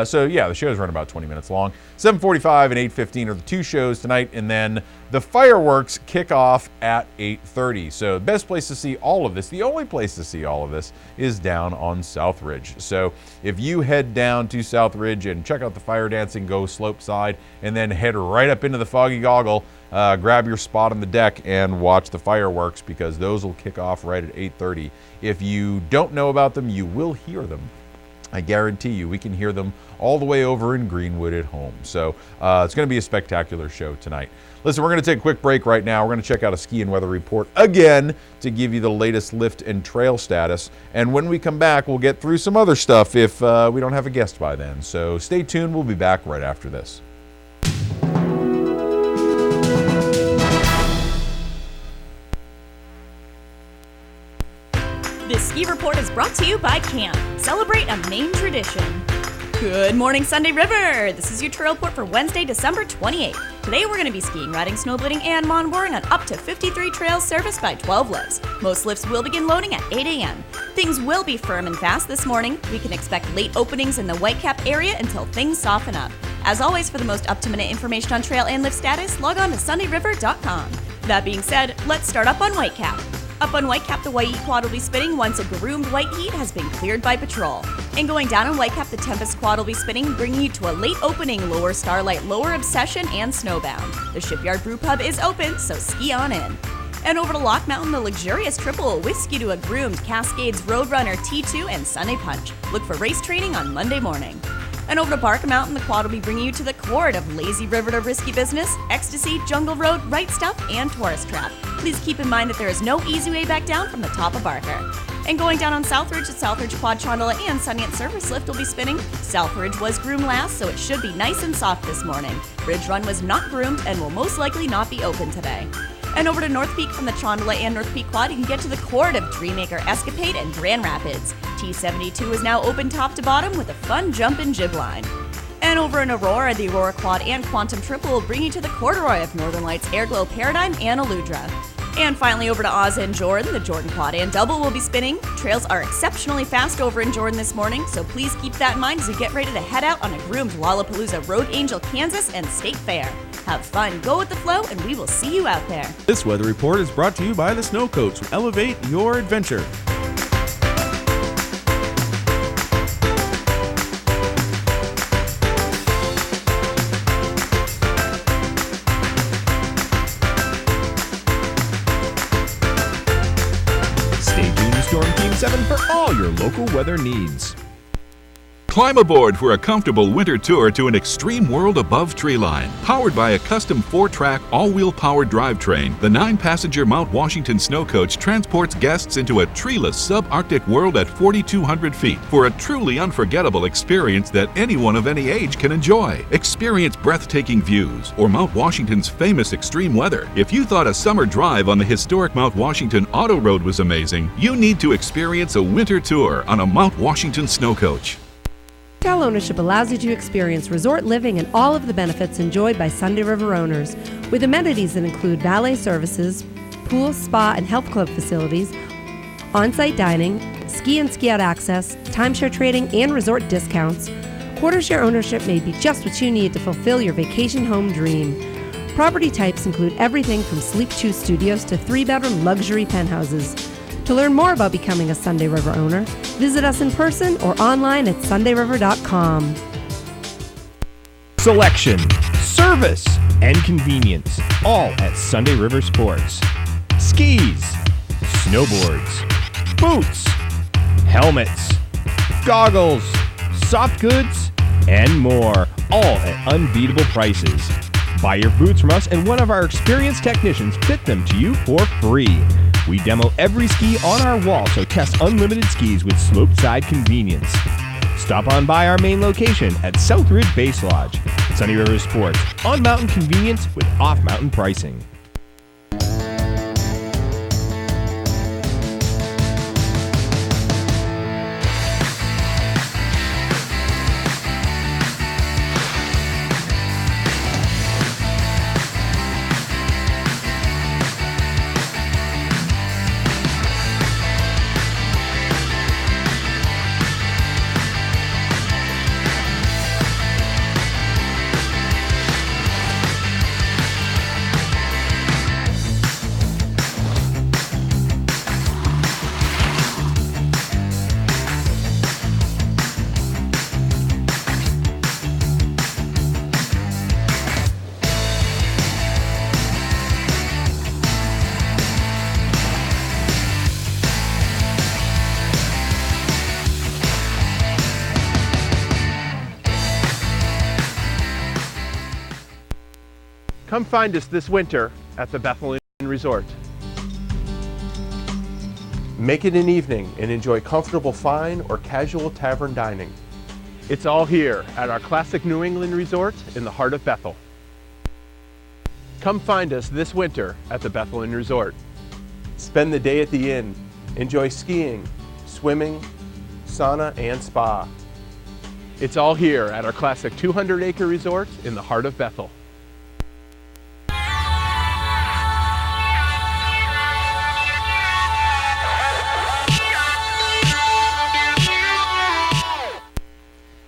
So yeah, the shows run about 20 minutes long. 7:45 and 8:15 are the 2 shows tonight, and then the fireworks kick off at 8:30. So the best place to see all of this, the only place to see all of this, is down on Southridge. So if you head down to Southridge and check out the fire dancing, go slope side, and then head right up into the Foggy Goggle, grab your spot on the deck and watch the fireworks, because those will kick off right at 8:30. If you don't know about them, you will hear them. I guarantee you, we can hear them all the way over in Greenwood at home. So it's going to be a spectacular show tonight. Listen, we're going to take a quick break right now. We're going to check out a ski and weather report again to give you the latest lift and trail status. And when we come back, we'll get through some other stuff if we don't have a guest by then. So stay tuned. We'll be back right after this.
This ski report is brought to you by Camp. Celebrate a Maine tradition. Good morning, Sunday River. This is your trail report for Wednesday, December 28th. Today we're going to be skiing, riding, snowboarding, and mountain on up to 53 trails serviced by 12 lifts. Most lifts will begin loading at 8 a.m. Things will be firm and fast this morning. We can expect late openings in the Whitecap area until things soften up. As always, for the most up-to-minute information on trail and lift status, log on to sundayriver.com. That being said, let's start up on Whitecap. Up on Whitecap, the White Heat quad will be spinning once a groomed White Heat has been cleared by patrol. And going down on Whitecap, the Tempest quad will be spinning, bringing you to a late opening Lower Starlight, Lower Obsession, and Snowbound. The Shipyard Brew Pub is open, so ski on in. And over to Lock Mountain, the luxurious triple will whisk you to a groomed Cascades Roadrunner T2 and Sunday Punch. Look for race training on Monday morning. And over to Barker Mountain, the quad will be bringing you to the cord of Lazy River to Risky Business, Ecstasy, Jungle Road, Right Stuff, and Tourist Trap. Please keep in mind that there is no easy way back down from the top of Barker. And going down on Southridge, the Southridge Quad Chondola and Sunyant Surface Lift will be spinning. Southridge was groomed last, so it should be nice and soft this morning. Bridge Run was not groomed and will most likely not be open today. And over to North Peak from the Chondola and North Peak Quad, you can get to the cord of Dreammaker Escapade and Grand Rapids. T72 is now open top to bottom with a fun jump and jib line. And over in Aurora, the Aurora Quad and Quantum Triple will bring you to the corduroy of Northern Lights Airglow Paradigm and Aludra. And finally over to Oz and Jordan, the Jordan Quad and Double will be spinning. Trails are exceptionally fast over in Jordan this morning, so please keep that in mind as you get ready to head out on a groomed Lollapalooza Road Angel, Kansas and State Fair. Have fun, go with the flow, and we will see you out there.
This weather report is brought to you by the Snow Coats. Elevate your adventure. Stay tuned to Storm Team 7 for all your local weather needs.
Climb aboard for a comfortable winter tour to an extreme world above treeline. Powered by a custom 4-track, all-wheel powered drivetrain, the 9-passenger Mount Washington Snow Coach transports guests into a treeless subarctic world at 4,200 feet for a truly unforgettable experience that anyone of any age can enjoy. Experience breathtaking views or Mount Washington's famous extreme weather. If you thought a summer drive on the historic Mount Washington Auto Road was amazing, you need to experience a winter tour on a Mount Washington Snow Coach.
Trail ownership allows you to experience resort living and all of the benefits enjoyed by Sunday River owners, with amenities that include valet services, pool, spa, and health club facilities, on-site dining, ski and ski out access, timeshare trading, and resort discounts. Quarter share ownership may be just what you need to fulfill your vacation home dream. Property types include everything from Sleep 2 studios to 3-bedroom luxury penthouses. To learn more about becoming a Sunday River owner, visit us in person or online at sundayriver.com.
Selection, service, and convenience, all at Sunday River Sports. Skis, snowboards, boots, helmets, goggles, soft goods, and more, all at unbeatable prices. Buy your boots from us and one of our experienced technicians fit them to you for free. We demo every ski on our wall, so test unlimited skis with sloped side convenience. Stop on by our main location at Southridge Base Lodge. Sunday River Sports, on-mountain convenience with off-mountain pricing.
Come find us this winter at the Bethel Inn Resort. Make it an evening and enjoy comfortable fine or casual tavern dining. It's all here at our classic New England resort in the heart of Bethel. Come find us this winter at the Bethel Inn Resort. Spend the day at the inn. Enjoy skiing, swimming, sauna, and spa. It's all here at our classic 200-acre resort in the heart of Bethel.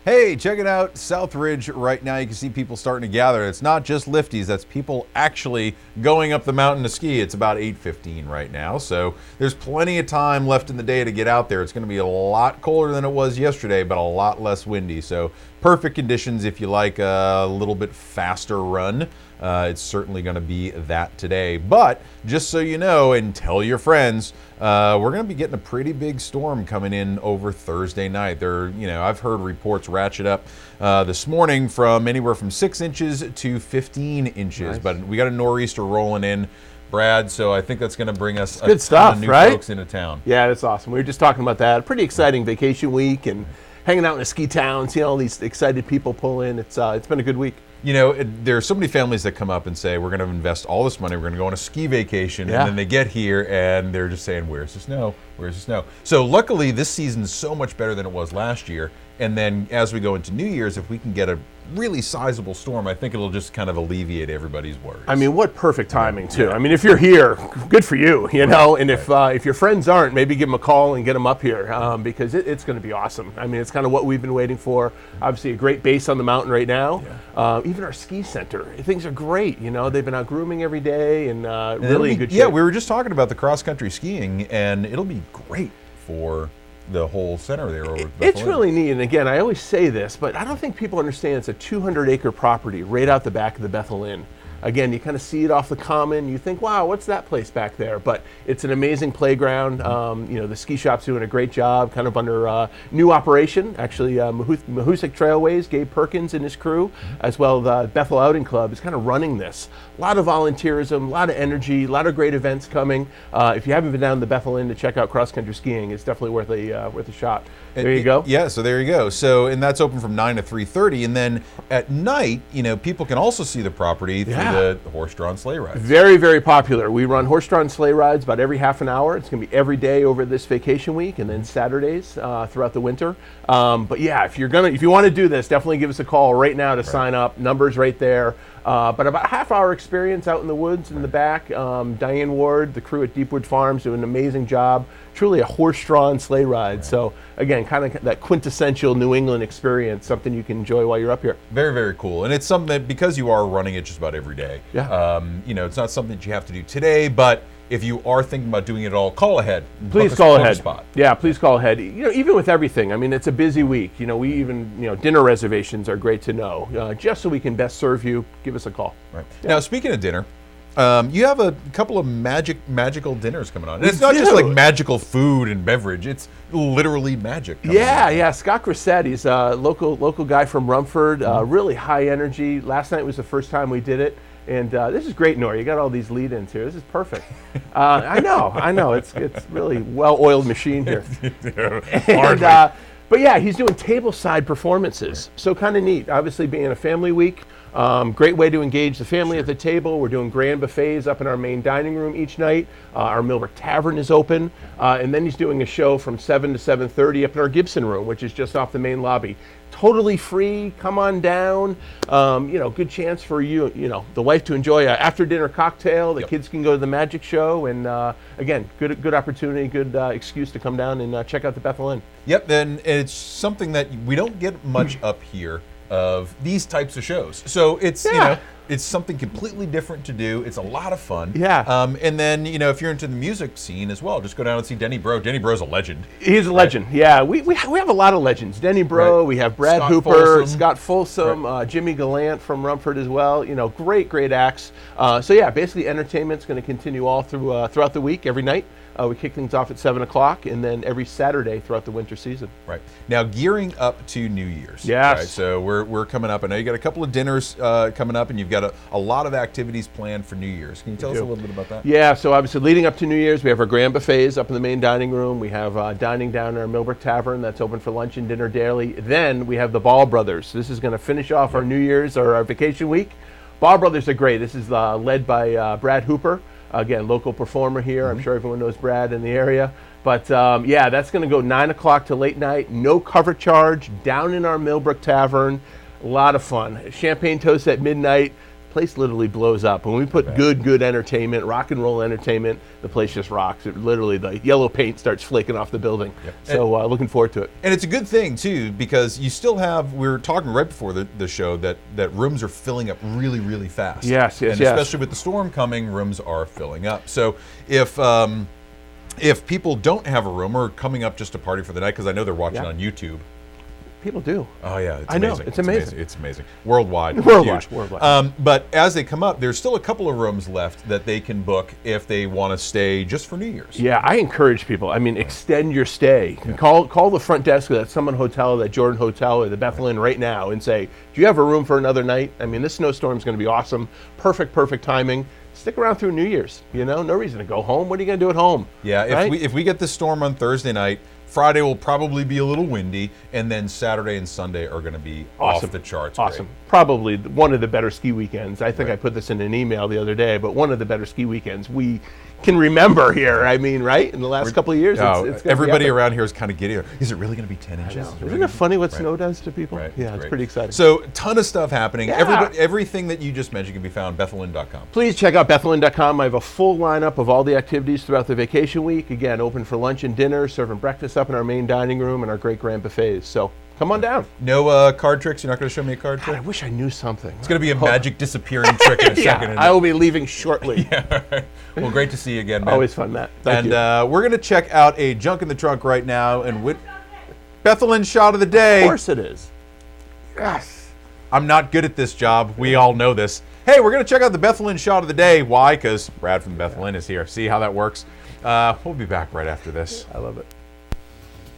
Hey, check it out, Southridge right now. You can see people starting to gather. It's not just lifties, that's people actually going up the mountain to ski. It's about 8:15 right now, so there's plenty of time left in the day to get out there. It's going to be a lot colder than it was yesterday, but a lot less windy, so perfect conditions if you like a little bit faster run. It's certainly going to be that today. But just so you know and tell your friends, we're going to be getting a pretty big storm coming in over Thursday night. I've heard reports ratchet up this morning from anywhere from 6 inches to 15 inches. Nice. But we got a nor'easter rolling in, Brad, so I think that's going to bring us
good stuff,
ton of new
right?
folks into town.
Yeah, that's awesome. We were just talking about that. Pretty exciting vacation week and hanging out in a ski town, seeing all these excited people pull in. It's been a good week.
You know, there are so many families that come up and say, we're going to invest all this money, we're going to go on a ski vacation, and then they get here and they're just saying, where's the snow? Where's the snow? So luckily, this season's so much better than it was last year. And then as we go into New Year's, if we can get a really sizable storm, I think it'll just kind of alleviate everybody's worries.
I mean, what perfect timing, too. Yeah. I mean, if you're here, good for you, you know, and if your friends aren't, maybe give them a call and get them up here because it's going to be awesome. I mean, it's kind of what we've been waiting for. Obviously, a great base on the mountain right now. Yeah. Even our ski center, things are great. You know, they've been out grooming every day and really in good shape.
Yeah, we were just talking about the cross-country skiing, and it'll be great for the whole center there over Bethel.
It's really neat, and again, I always say this, but I don't think people understand it's a 200-acre property right out the back of the Bethel Inn. Again, you kind of see it off the common. You think, wow, what's that place back there? But it's an amazing playground. You know, the ski shop's doing a great job, kind of under new operation. Actually, Mahoosic Trailways, Gabe Perkins and his crew, as well the Bethel Outing Club is kind of running this. A lot of volunteerism, a lot of energy, a lot of great events coming. If you haven't been down to the Bethel Inn to check out cross-country skiing, it's definitely worth a shot. There you go.
Yeah, so there you go. So, and that's open from 9 to 3:30, and then at night, you know, people can also see the property through the horse-drawn sleigh rides.
Very, very popular. We run horse-drawn sleigh rides about every half an hour. It's going to be every day over this vacation week, and then Saturdays throughout the winter. But yeah, if you want to do this, definitely give us a call right now to sign up. Numbers right there. But about a half-hour experience out in the woods in the back. Diane Ward, the crew at Deepwood Farms, do an amazing job. Truly a horse-drawn sleigh ride. So again, kind of that quintessential New England experience, something you can enjoy while you're up here.
Very, very cool. And it's something that, because you are running it just about every day, it's not something that you have to do today, but if you are thinking about doing it all, call ahead.
Please call ahead. Yeah, please call ahead. Even with everything, I mean, it's a busy week. We even, dinner reservations are great to know. Just so we can best serve you, give us a call.
Right. Yeah. Now, speaking of dinner, you have a couple of magical dinners coming on. And it's not just like magical food and beverage. It's literally magic.
Yeah. Scott Grissett, he's a local guy from Rumford. Really high energy. Last night was the first time we did it. And this is great, Nora. You got all these lead-ins here. This is perfect. I know. It's really well-oiled machine here. But yeah, he's doing table-side performances. So kind of neat. Obviously, being a family week, great way to engage the family at the table. We're doing grand buffets up in our main dining room each night. Our Millbrook Tavern is open. And then he's doing a show from 7 to 7:30 up in our Gibson room, which is just off the main lobby. Totally free. Come on down. Good chance for you, the wife to enjoy an after-dinner cocktail. The kids can go to the magic show, and again, good opportunity, good excuse to come down and check out the Bethel Inn.
Yep, and it's something that we don't get much up here of these types of shows. So it's it's something completely different to do. It's a lot of fun.
Yeah.
And then, if you're into the music scene as well, just go down and see Denny Bro. Denny Bro's a legend.
He's a legend. Yeah. We have a lot of legends. Denny Bro, we have Brad Hooper, Scott Folsom, Jimmy Gallant from Rumford as well. Great acts. So yeah, basically entertainment's going to continue all throughout the week, every night. We kick things off at 7 o'clock, and then every Saturday throughout the winter season.
Right. Now, gearing up to New Year's.
Yes.
Right? So we're coming up. I know you got a couple of dinners coming up, and you've got a lot of activities planned for New Year's. Can you tell us a little bit about that?
Yeah, so obviously leading up to New Year's, we have our grand buffets up in the main dining room. We have dining down in our Millbrook Tavern that's open for lunch and dinner daily. Then we have the Ball Brothers. This is going to finish off our New Year's or our vacation week. Ball Brothers are great. This is led by Brad Hooper. Again, local performer here. I'm sure everyone knows Brad in the area. But yeah, that's going to go 9 o'clock to late night. No cover charge, down in our Millbrook Tavern. A lot of fun. Champagne toast at midnight. Place literally blows up. When we put good entertainment, rock and roll entertainment, the place just rocks. It literally, the yellow paint starts flaking off the building. Yep. So looking forward to it.
And it's a good thing too, because you still have, we were talking right before the show that rooms are filling up really, really fast.
Yes.
And especially with the storm coming, rooms are filling up. So if people don't have a room or coming up just to party for the night, because I know they're watching on YouTube.
People do.
Oh yeah, it's
I
amazing.
know, it's amazing.
It's amazing. Worldwide.
Worldwide.
But as they come up, there's still a couple of rooms left that they can book if they want to stay just for New Year's.
Yeah, I encourage people. I mean, extend your stay. Yeah. Call the front desk of that Summit Hotel, that Jordan Hotel, or the Bethel Inn right now and say, do you have a room for another night? I mean, this snowstorm is going to be awesome. Perfect timing. Stick around through New Year's. No reason to go home. What are you going to do at home?
Yeah,
right?
if we get this storm on Thursday night, Friday will probably be a little windy, and then Saturday and Sunday are going to be off the charts.
Awesome. Probably one of the better ski weekends. I think I put this in an email the other day, but one of the better ski weekends we can remember here. I mean, right? In the last couple of years, it's
everybody around here is kind of giddy. Is it really going to be 10 inches?
Isn't it funny what snow does to people? Right. Yeah, it's pretty exciting.
So, a ton of stuff happening. Yeah. Everything that you just mentioned can be found at bethelinn.com.
Please check out bethelinn.com. I have a full lineup of all the activities throughout the vacation week. Again, open for lunch and dinner, serving breakfast up in our main dining room and our great grand buffets. So, come on down.
No card tricks? You're not going to show me a card trick?
I wish I knew something.
It's going to be a magic disappearing trick in a second.
I will be leaving shortly.
Well, great to see you again, man.
Always fun, Matt. Thank you.
We're going to check out a junk in the trunk right now. And Bethel Inn shot of the day.
Of course it is.
Yes. I'm not good at this job. We all know this. Hey, we're going to check out the Bethel Inn shot of the day. Why? Because Brad from Bethel Inn is here. See how that works? We'll be back right after this.
I love it.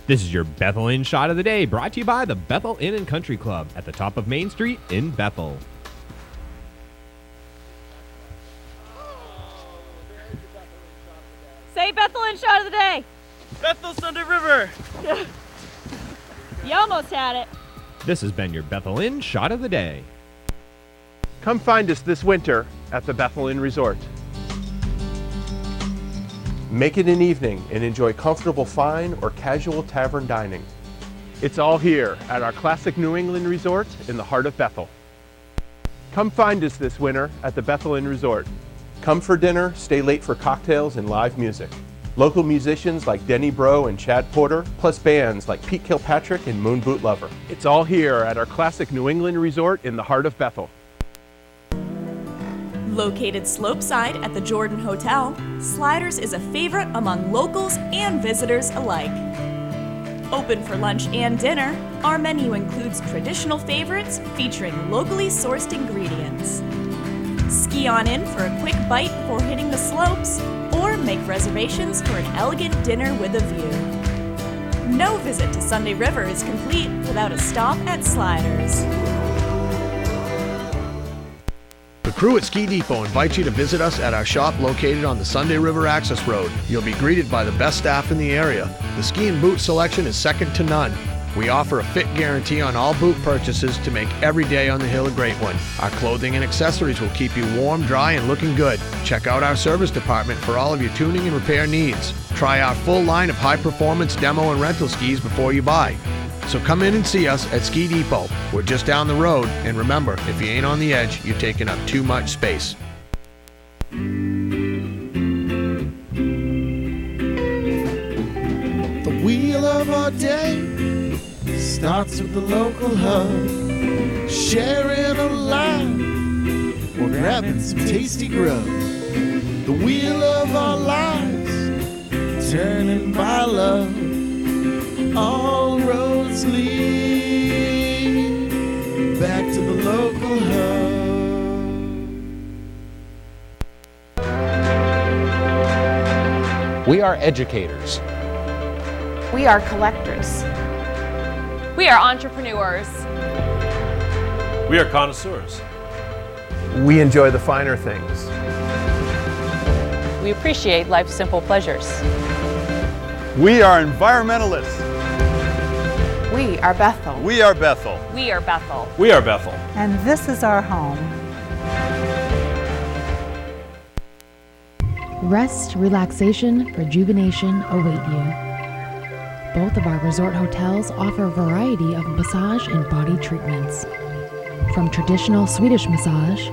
This is your Bethel Inn shot of the day, brought to you by the Bethel Inn and Country Club at the top of Main Street in Bethel.
Say Bethel Inn shot of the day.
Bethel Sunday River.
You almost had it.
This has been your Bethel Inn shot of the day.
Come find us this winter at the Bethel Inn Resort. Make it an evening and enjoy comfortable fine or casual tavern dining. It's all here at our classic New England resort in the heart of Bethel. Come find us this winter at the Bethel Inn Resort. Come for dinner, stay late for cocktails and live music. Local musicians like Denny Bro and Chad Porter, plus bands like Pete Kilpatrick and Moon Boot Lover. It's all here at our classic New England resort in the heart of Bethel.
Located slopeside at the Jordan Hotel, Sliders is a favorite among locals and visitors alike. Open for lunch and dinner, our menu includes traditional favorites featuring locally sourced ingredients. Ski on in for a quick bite before hitting the slopes, or make reservations for an elegant dinner with a view. No visit to Sunday River is complete without a stop at Sliders.
The crew at Ski Depot invites you to visit us at our shop located on the Sunday River Access Road. You'll be greeted by the best staff in the area. The ski and boot selection is second to none. We offer a fit guarantee on all boot purchases to make every day on the hill a great one. Our clothing and accessories will keep you warm, dry, and looking good. Check out our service department for all of your tuning and repair needs. Try our full line of high-performance demo and rental skis before you buy. So come in and see us at Ski Depot. We're just down the road, and remember, if you ain't on the edge, you're taking up too much space.
The wheel of our day starts with the local hub, sharing a laugh or grabbing some tasty grub. The wheel of our lives turning by love. All roads lead back to the local hub.
We are educators.
We are collectors.
We are entrepreneurs.
We are connoisseurs.
We enjoy the finer things.
We appreciate life's simple pleasures.
We are environmentalists.
We are Bethel.
We are Bethel.
We are Bethel.
We are Bethel.
And this is our home.
Rest, relaxation, rejuvenation await you. Both of our resort hotels offer a variety of massage and body treatments. From traditional Swedish massage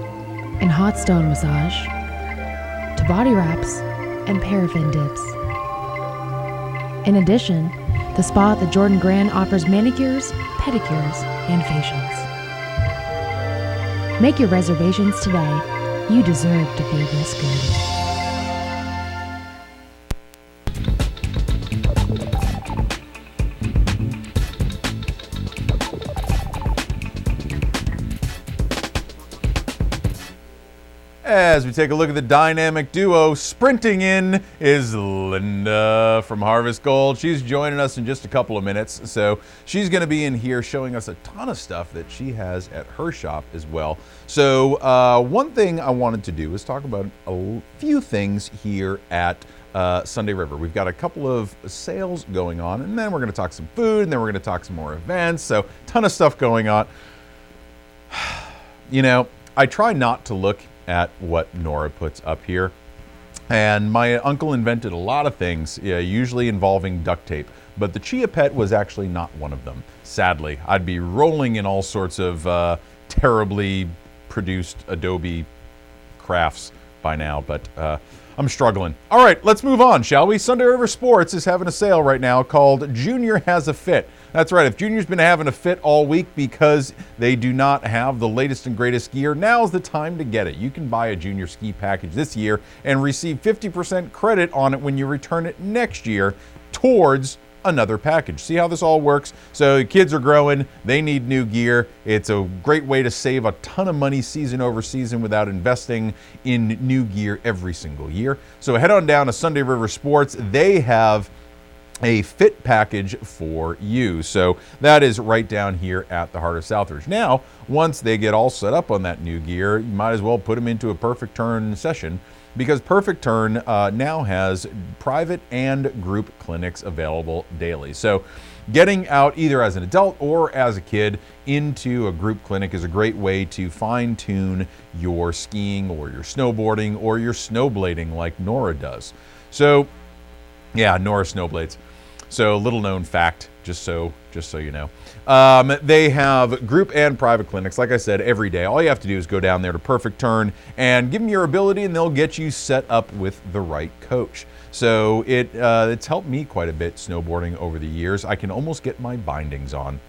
and hot stone massage to body wraps and paraffin dips. In addition, the spa at the Jordan Grand offers manicures, pedicures, and facials. Make your reservations today. You deserve to feel this good.
As we take a look at the dynamic duo, sprinting in is Linda from Harvest Gold. She's joining us in just a couple of minutes, so she's going to be in here showing us a ton of stuff that she has at her shop as well. So one thing I wanted to do is talk about a few things here at Sunday River. We've got a couple of sales going on, and then we're going to talk some food, and then we're going to talk some more events, so a ton of stuff going on. You know, I try not to look at what Nora puts up here. And my uncle invented a lot of things, usually involving duct tape, but the Chia Pet was actually not one of them. Sadly, I'd be rolling in all sorts of terribly produced Adobe crafts by now, but I'm struggling. All right, let's move on, shall we? Sunday River Sports is having a sale right now called Junior Has a Fit. That's right, if Junior's been having a fit all week because they do not have the latest and greatest gear, now's the time to get it. You can buy a Junior ski package this year and receive 50% credit on it when you return it next year towards another package. See how this all works? So the kids are growing, they need new gear. It's a great way to save a ton of money season over season without investing in new gear every single year. So head on down to Sunday River Sports. They have a fit package for you. So that is right down here at the heart of Southridge. Now, once they get all set up on that new gear, you might as well put them into a perfect turn session because Perfect Turn now has private and group clinics available daily. So getting out either as an adult or as a kid into a group clinic is a great way to fine-tune your skiing or your snowboarding or your snowblading like Nora does. So yeah, Nora snowblades. So little known fact, just so you know. They have group and private clinics, like I said, every day. All you have to do is go down there to Perfect Turn and give them your ability, and they'll get you set up with the right coach. So it's helped me quite a bit snowboarding over the years. I can almost get my bindings on.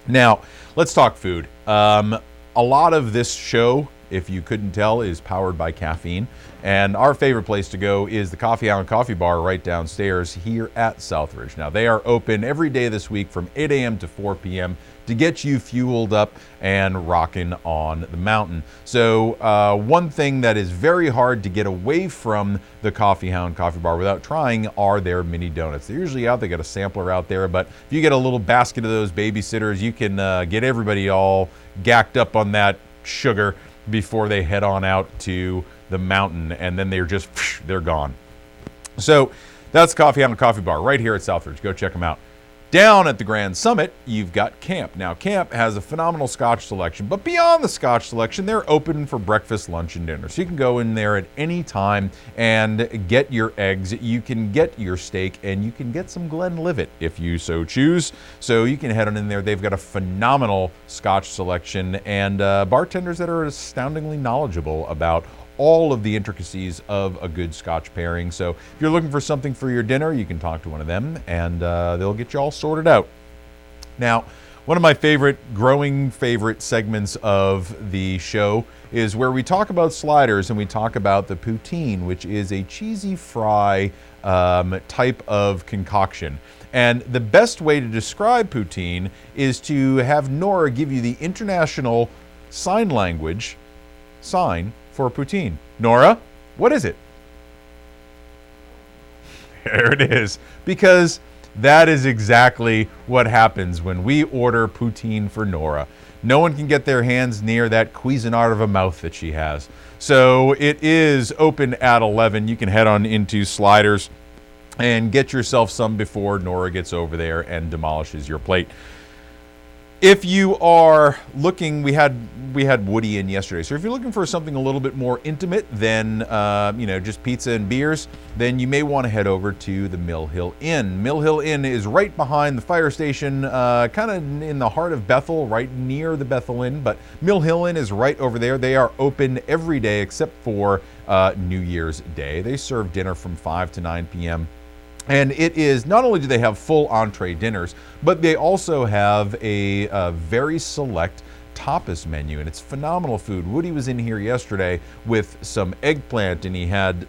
Now, let's talk food. A lot of this show, if you couldn't tell, is powered by caffeine. And our favorite place to go is the Coffee Hound Coffee Bar right downstairs here at Southridge. Now, they are open every day this week from 8 a.m. to 4 p.m. to get you fueled up and rocking on the mountain. So one thing that is very hard to get away from the Coffee Hound Coffee Bar without trying are their mini donuts. They're usually out, they got a sampler out there, but if you get a little basket of those babysitters, you can get everybody all gacked up on that sugar before they head on out to the mountain, and then they're gone. So that's Coffee Hound Coffee Bar right here at Southridge. Go check them out. Down at the Grand Summit, you've got Camp. Now, Camp has a phenomenal Scotch selection, but beyond the Scotch selection, they're open for breakfast, lunch, and dinner. So you can go in there at any time and get your eggs, you can get your steak, and you can get some Glenlivet if you so choose. So you can head on in there. They've got a phenomenal Scotch selection and bartenders that are astoundingly knowledgeable about all of the intricacies of a good Scotch pairing. So if you're looking for something for your dinner, you can talk to one of them and they'll get you all sorted out. Now, one of my growing favorite segments of the show is where we talk about sliders and we talk about the poutine, which is a cheesy fry type of concoction. And the best way to describe poutine is to have Nora give you the international sign language sign for poutine. Nora, what is it? There it is. Because that is exactly what happens when we order poutine for Nora. No one can get their hands near that Cuisinart of a mouth that she has. So it is open at 11. You can head on into Sliders and get yourself some before Nora gets over there and demolishes your plate. If you are looking, we had Woody in yesterday. So if you're looking for something a little bit more intimate than just pizza and beers, then you may want to head over to the Mill Hill Inn. Mill Hill Inn is right behind the fire station, kind of in the heart of Bethel, right near the Bethel Inn. But Mill Hill Inn is right over there. They are open every day except for New Year's Day. They serve dinner from 5 to 9 p.m. And it is, not only do they have full entree dinners, but they also have a very select tapas menu, and it's phenomenal food. Woody was in here yesterday with some eggplant, and he had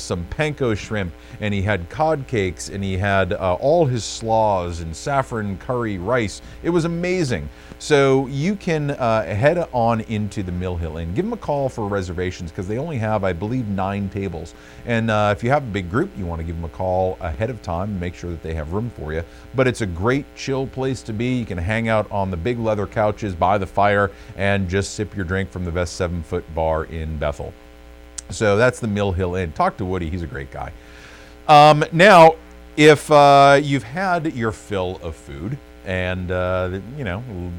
some panko shrimp, and he had cod cakes, and he had all his slaws and saffron curry rice. It was amazing. So you can head on into the Mill Hill Inn. Give them a call for reservations because they only have, I believe, 9 tables. And if you have a big group, you want to give them a call ahead of time and make sure that they have room for you. But it's a great chill place to be. You can hang out on the big leather couches by the fire and just sip your drink from the best 7-foot bar in Bethel. So that's the Mill Hill Inn. Talk to Woody. He's a great guy. Now, if you've had your fill of food, and a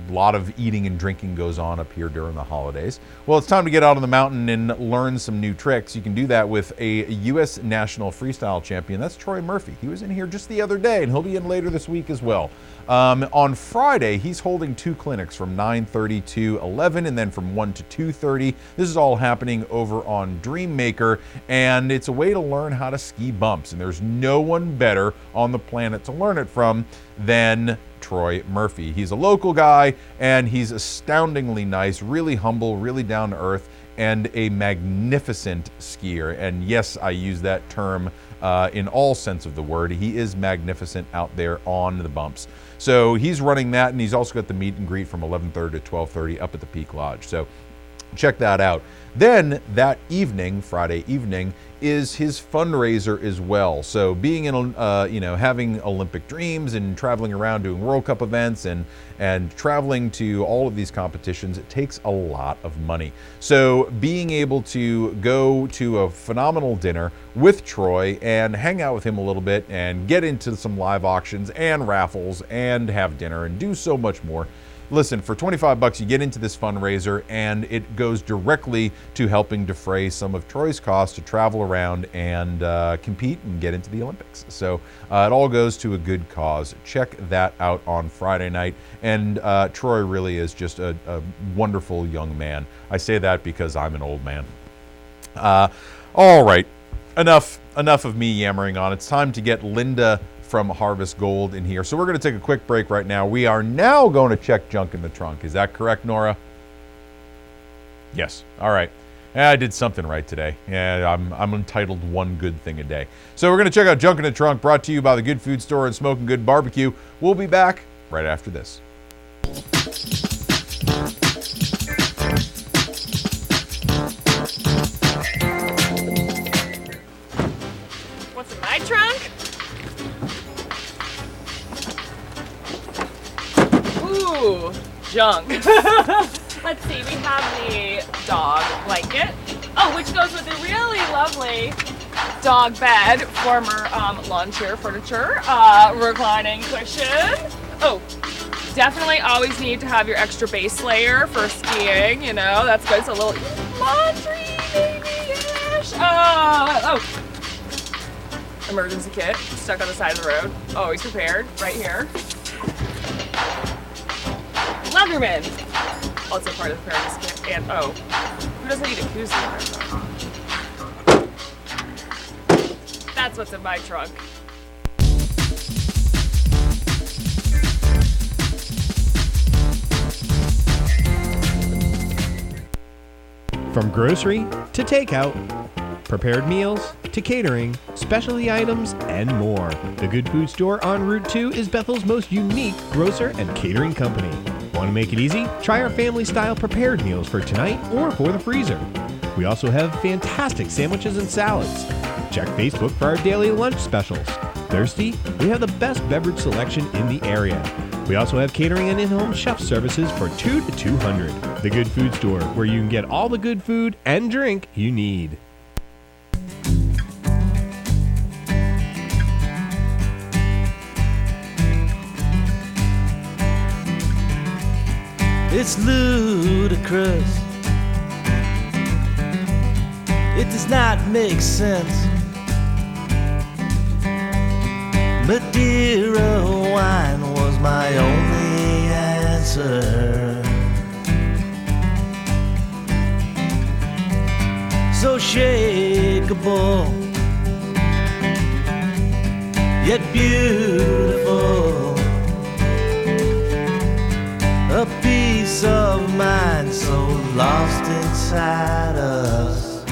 lot of eating and drinking goes on up here during the holidays. Well, it's time to get out on the mountain and learn some new tricks. You can do that with a U.S. National Freestyle Champion. That's Troy Murphy. He was in here just the other day, and he'll be in later this week as well. On Friday, he's holding 2 clinics from 9:30 to 11, and then from 1 to 2:30. This is all happening over on Dreammaker, and it's a way to learn how to ski bumps. And there's no one better on the planet to learn it from than Troy Murphy. He's a local guy, and he's astoundingly nice, really humble, really down to earth, and a magnificent skier. And yes, I use that term in all sense of the word. He is magnificent out there on the bumps. So he's running that, and he's also got the meet and greet from 11:30 to 12:30 up at the Peak Lodge. So check that out. Then that evening, Friday evening, is his fundraiser as well. So being in, having Olympic dreams and traveling around doing World Cup events and traveling to all of these competitions, it takes a lot of money. So being able to go to a phenomenal dinner with Troy and hang out with him a little bit and get into some live auctions and raffles and have dinner and do so much more. Listen, for $25 you get into this fundraiser and it goes directly to helping defray some of Troy's costs to travel around and compete and get into the Olympics. So it all goes to a good cause. Check that out on Friday night. And Troy really is just a wonderful young man. I say that because I'm an old man. All right, enough of me yammering on. It's time to get Linda from Harvest Gold in here. So we're going to take a quick break right now. We are now going to check junk in the trunk. Is that correct, Nora? Yes. All right. I did something right today. Yeah, I'm entitled one good thing a day. So we're going to check out Junk in the Trunk, brought to you by the Good Food Store and Smoking Good Barbecue. We'll be back right after this.
What's in my trunk? Ooh, junk. Let's see, we have the dog blanket. Oh, which goes with a really lovely dog bed, former lawn chair furniture, reclining cushion. Oh, definitely always need to have your extra base layer for skiing, you know, that's good. So a little laundry, maybe-ish. Oh. Emergency kit, stuck on the side of the road. Always prepared, right here. Leatherman, also part of the preparedness kit. And who doesn't need a koozie in their trunk? That's what's in my trunk.
From grocery to takeout, prepared meals to catering, specialty items, and more. The Good Food Store on Route 2 is Bethel's most unique grocer and catering company. Want to make it easy? Try our family-style prepared meals for tonight or for the freezer. We also have fantastic sandwiches and salads. Check Facebook for our daily lunch specials. Thirsty? We have the best beverage selection in the area. We also have catering and in-home chef services for $2 to $200. The Good Food Store, where you can get all the good food and drink you need.
It's ludicrous. It does not make sense. Madeira wine was my only answer. So shakeable, yet beautiful. A peace of mind so lost inside us.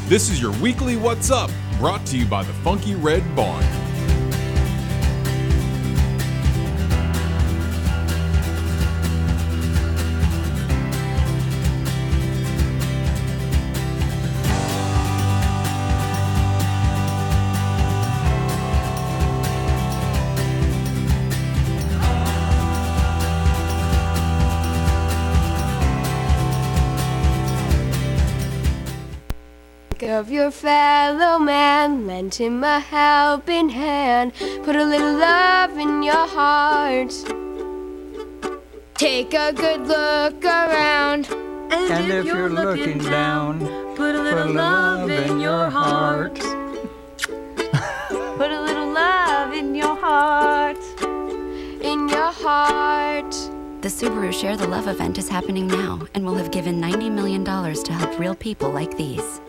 This is your weekly What's Up, brought to you by the Funky Red Barn.
Of your fellow man, lend him a helping hand, put a little love in your heart. Take a good look around,
and if you're looking down,
put a little love in your heart. Put a little love in your heart, in your heart.
The Subaru Share the Love event is happening now and will have given $90 million to help real people like these.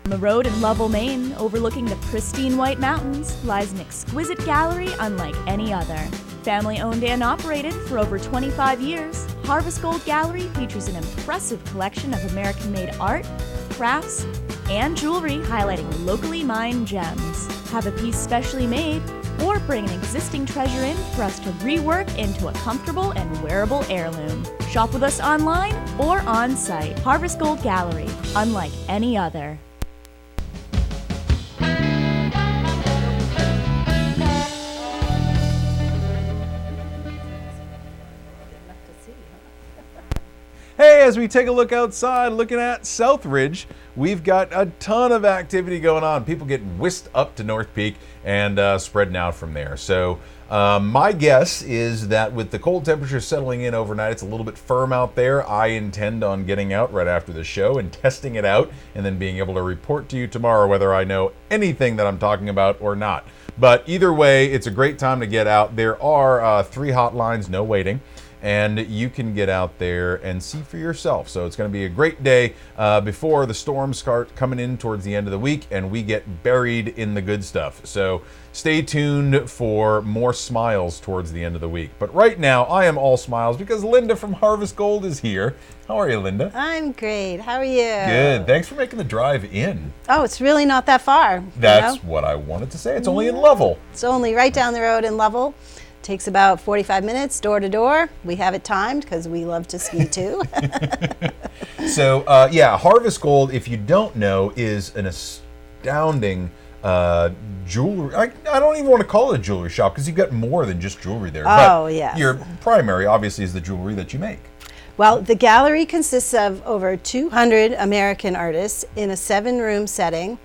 On the road in Lovell, Maine, overlooking the pristine White Mountains, lies an exquisite gallery unlike any other. Family owned and operated for over 25 years, Harvest Gold Gallery features an impressive collection of American-made art, crafts, and jewelry highlighting locally mined gems. Have a piece specially made, or bring an existing treasure in for us to rework into a comfortable and wearable heirloom. Shop with us online or on site. Harvest Gold Gallery, unlike any other.
Hey, as we take a look outside, looking at Southridge, we've got a ton of activity going on. People getting whisked up to North Peak and spreading out from there. So my guess is that with the cold temperatures settling in overnight, it's a little bit firm out there. I intend on getting out right after the show and testing it out and then being able to report to you tomorrow whether I know anything that I'm talking about or not. But either way, it's a great time to get out. There are 3 hotlines, no waiting. And you can get out there and see for yourself. So it's going to be a great day before the storms start coming in towards the end of the week and we get buried in the good stuff. So stay tuned for more smiles towards the end of the week. But right now, I am all smiles because Linda from Harvest Gold is here. How are you, Linda?
I'm great. How are you?
Good. Thanks for making the drive in.
Oh, it's really not that far.
That's what I wanted to say. It's only in Lovell.
It's only right down the road in Lovell. Takes about 45 minutes door to door. We have it timed because we love to ski too.
So yeah, Harvest Gold, if you don't know, is an astounding jewelry. I don't even want to call it a jewelry shop because you've got more than just jewelry there.
Oh,
but
yes.
Your primary, obviously, is the jewelry that you make.
Well, the gallery consists of over 200 American artists in a 7-room setting.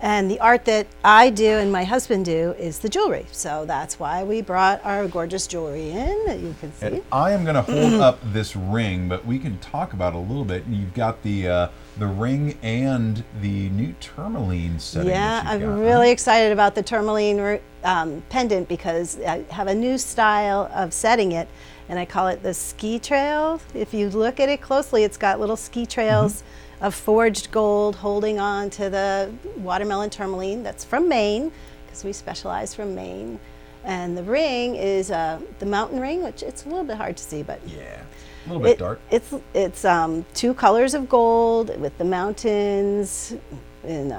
And the art that I do and my husband do is the jewelry. So that's why we brought our gorgeous jewelry in that you can see.
And I am going to hold up this ring, but we can talk about it a little bit. You've got the ring and the new tourmaline setting.
Yeah, I'm really excited about the tourmaline pendant because I have a new style of setting it, and I call it the ski trail. If you look at it closely, it's got little ski trails of forged gold holding on to the watermelon tourmaline that's from Maine, because we specialize from Maine. And the ring is the mountain ring, which it's a little bit hard to see, but
yeah, a little bit dark.
It's 2 colors of gold with the mountains in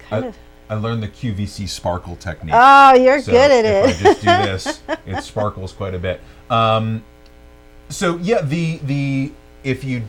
kind of.
I learned the QVC sparkle technique.
Oh, you're good at it.
If I just do this, it sparkles quite a bit. So yeah, if you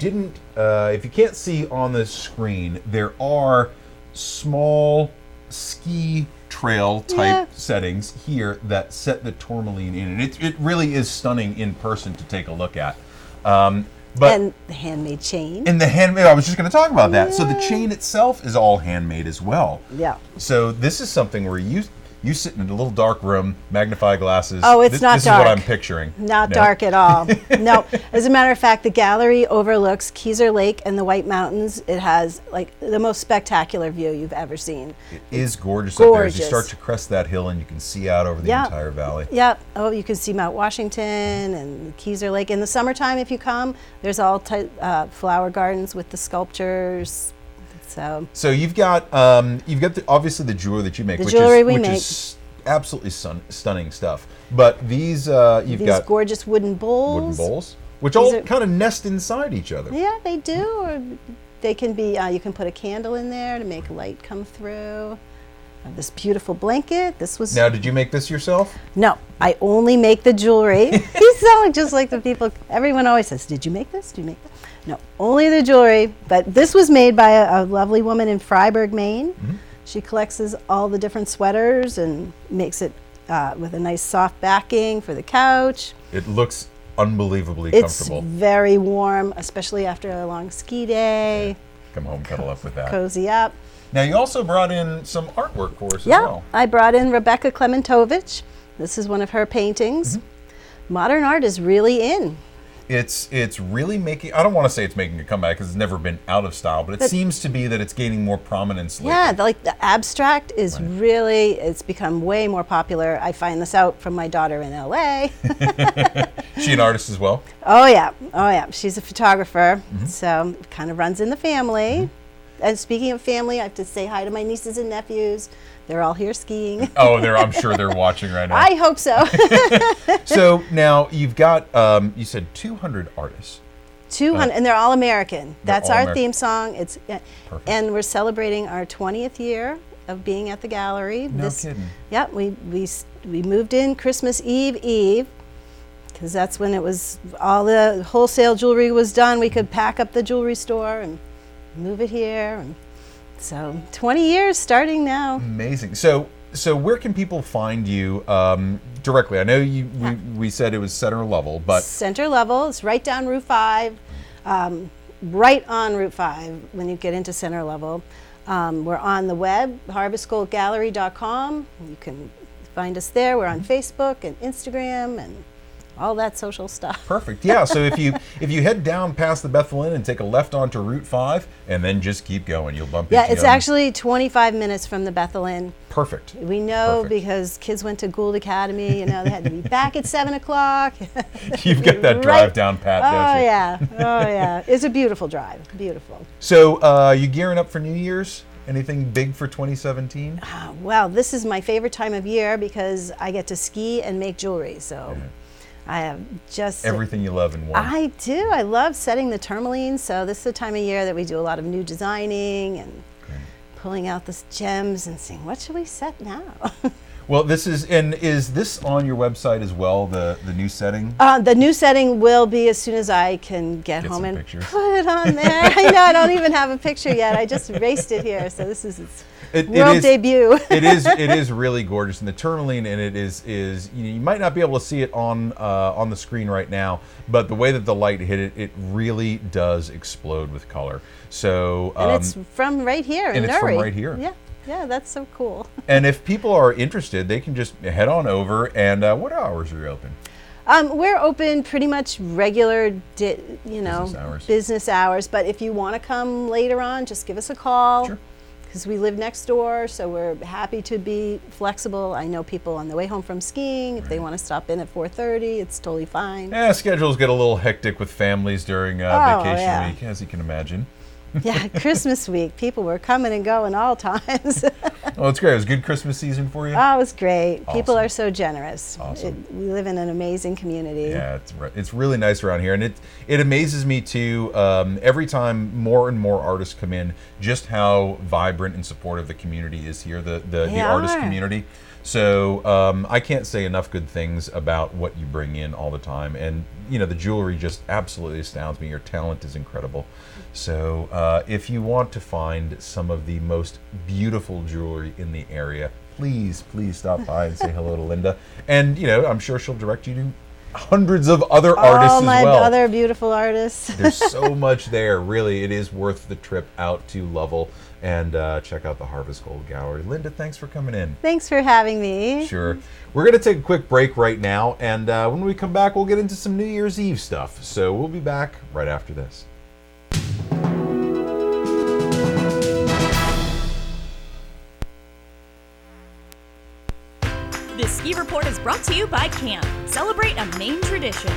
can't see on the screen, there are small ski trail type settings here that set the tourmaline in, and it really is stunning in person to take a look at.
And the handmade chain.
And the handmade, I was just going to talk about that. So the chain itself is all handmade as well.
Yeah.
So this is something where you sit in a little dark room, magnify glasses.
Oh, it's not dark.
This is what I'm picturing.
Not dark at all. No. As a matter of fact, the gallery overlooks Keyser Lake and the White Mountains. It has like the most spectacular view you've ever seen.
It is gorgeous up there. As you start to crest that hill and you can see out over the entire valley.
Yep. Oh, you can see Mount Washington and Keyser Lake. In the summertime, if you come, there's all flower gardens with the sculptures.
So you've got obviously the jewelry that you make, which is absolutely stunning stuff. But these you've got
gorgeous wooden bowls,
which all kind of nest inside each other.
Yeah, they do. Or they can be. You can put a candle in there to make light come through. This beautiful blanket. This was.
Now, did you make this yourself?
No, I only make the jewelry. You sound just like the people. Everyone always says, "Did you make this? Did you make that?" No, only the jewelry. But this was made by a lovely woman in Freiburg, Maine. Mm-hmm. She collects all the different sweaters and makes it with a nice soft backing for the couch.
It looks unbelievably comfortable.
It's very warm, especially after a long ski day.
Yeah. Come home, cuddle up with that.
Cozy up.
Now, you also brought in some artwork for us as well.
Yeah, I brought in Rebecca Klementovich. This is one of her paintings. Mm-hmm. Modern art is really in.
It's really making, I don't want to say it's making a comeback because it's never been out of style, but it seems to be that it's gaining more prominence lately.
Yeah, the abstract is really, it's become way more popular. I find this out from my daughter in LA.
She an artist as well?
Oh yeah. She's a photographer, so it kind of runs in the family. And speaking of family, I have to say hi to my nieces and nephews. They're all here skiing.
Oh, I'm sure they're watching right now.
I hope so.
So now you've got, you said 200 artists.
200, and they're all American. That's
all
our
American.
theme song. And we're celebrating our 20th year of being at the gallery.
No kidding.
Yeah, we moved in Christmas Eve, because that's when it was all the wholesale jewelry was done. We could pack up the jewelry store and move it here. And so 20 years starting now.
Amazing. So where can people find you directly? I know we said it was center level, but
Center level, it's right down Route 5, right on Route 5 when you get into center level. We're on the web, harvestgoldgallery.com. You can find us there. We're on Facebook and Instagram and all that social stuff.
Perfect. Yeah. So if you head down past the Bethel Inn and take a left onto Route 5, and then just keep going, you'll bump into.
Yeah, it's actually 25 minutes from the Bethel Inn.
Perfect.
We know because kids went to Gould Academy. You know, they had to be back at 7 o'clock.
You've got that drive down pat, don't you?
Oh yeah. It's a beautiful drive. Beautiful.
So you gearing up for New Year's? Anything big for 2017?
Well, this is my favorite time of year because I get to ski and make jewelry. So. I have just
everything you love in one.
I do. I love setting the tourmaline. So this is the time of year that we do a lot of new designing and pulling out the gems and seeing what should we set now.
Well, is this on your website as well? The new setting.
The new setting will be as soon as I can get home and put it on there. I know I don't even have a picture yet. I just erased it here. So this is its world debut.
It is really gorgeous, and the tourmaline in it is you might not be able to see it on the screen right now, but the way that the light hit it, it really does explode with color. So
and it's from right here in
and it's
Nuri.
from right here.
Yeah, that's so cool.
And if people are interested, they can just head on over. And what hours are you open?
We're open pretty much regular, business hours. But if you want to come later on, just give us a call.
Sure.
Because we live next door, so we're happy to be flexible. I know people on the way home from skiing, if they want to stop in at 4:30, it's totally fine.
Yeah, schedules get a little hectic with families during vacation week, as you can imagine.
Yeah, Christmas week, people were coming and going all times.
Well, it's great. It was a good Christmas season for you?
Oh, it was great.
Awesome.
People are so generous.
Awesome.
We live in an amazing community.
Yeah, it's really nice around here, and it amazes me too. Every time more and more artists come in, just how vibrant and supportive the community is here, the artist community. So I can't say enough good things about what you bring in all the time, and the jewelry just absolutely astounds me. Your talent is incredible. So if you want to find some of the most beautiful jewelry in the area, please stop by and say hello to Linda. And I'm sure she'll direct you to hundreds of other artists as well.
All my other beautiful artists.
There's so much there. Really, it is worth the trip out to Lovell and check out the Harvest Gold Gallery. Linda, thanks for coming in.
Thanks for having me.
Sure. We're going to take a quick break right now, and when we come back, we'll get into some New Year's Eve stuff. So we'll be back right after this.
This ski report is brought to you by Camp. Celebrate a Maine tradition.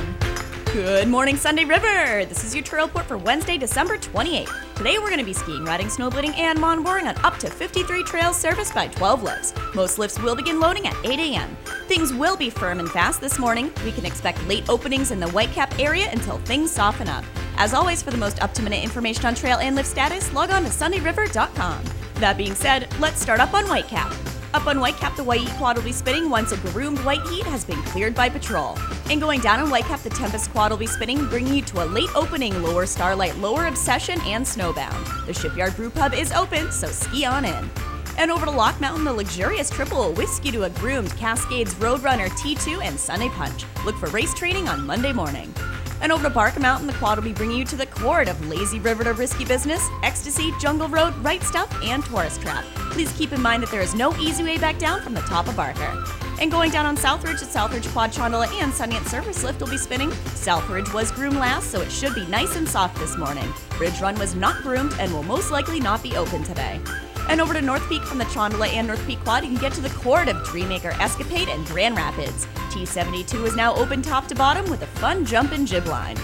Good morning, Sunday River. This is your trail report for Wednesday, December 28th. Today we're going to be skiing, riding, snowboarding, and monboarding on up to 53 trails serviced by 12 lifts. Most lifts will begin loading at 8 a.m. Things will be firm and fast this morning. We can expect late openings in the Whitecap area until things soften up. As always, for the most up-to-minute information on trail and lift status, log on to sundayriver.com. That being said, let's start up on Whitecap. Up on Whitecap, the white heat quad will be spinning once a groomed white heat has been cleared by patrol. And going down on Whitecap, the Tempest quad will be spinning, bringing you to a late opening Lower Starlight, Lower Obsession, and Snowbound. The Shipyard Brew Pub is open, so ski on in. And over to Lock Mountain, the luxurious triple will whisk you to a groomed Cascades Roadrunner T2 and Sunday Punch. Look for race training on Monday morning. And over to Barker Mountain, the quad will be bringing you to the chord of Lazy River to Risky Business, Ecstasy, Jungle Road, Right Stuff, and Tourist Trap. Please keep in mind that there is no easy way back down from the top of Barker. And going down on Southridge, the Southridge Quad Chondola and Sunyant Surface Lift will be spinning. Southridge was groomed last, so it should be nice and soft this morning. Ridge Run was not groomed and will most likely not be open today. And over to North Peak from the Chondola and North Peak Quad, you can get to the chord of Dreammaker Escapade and Grand Rapids. T72 is now open top to bottom with a fun jump and jib line.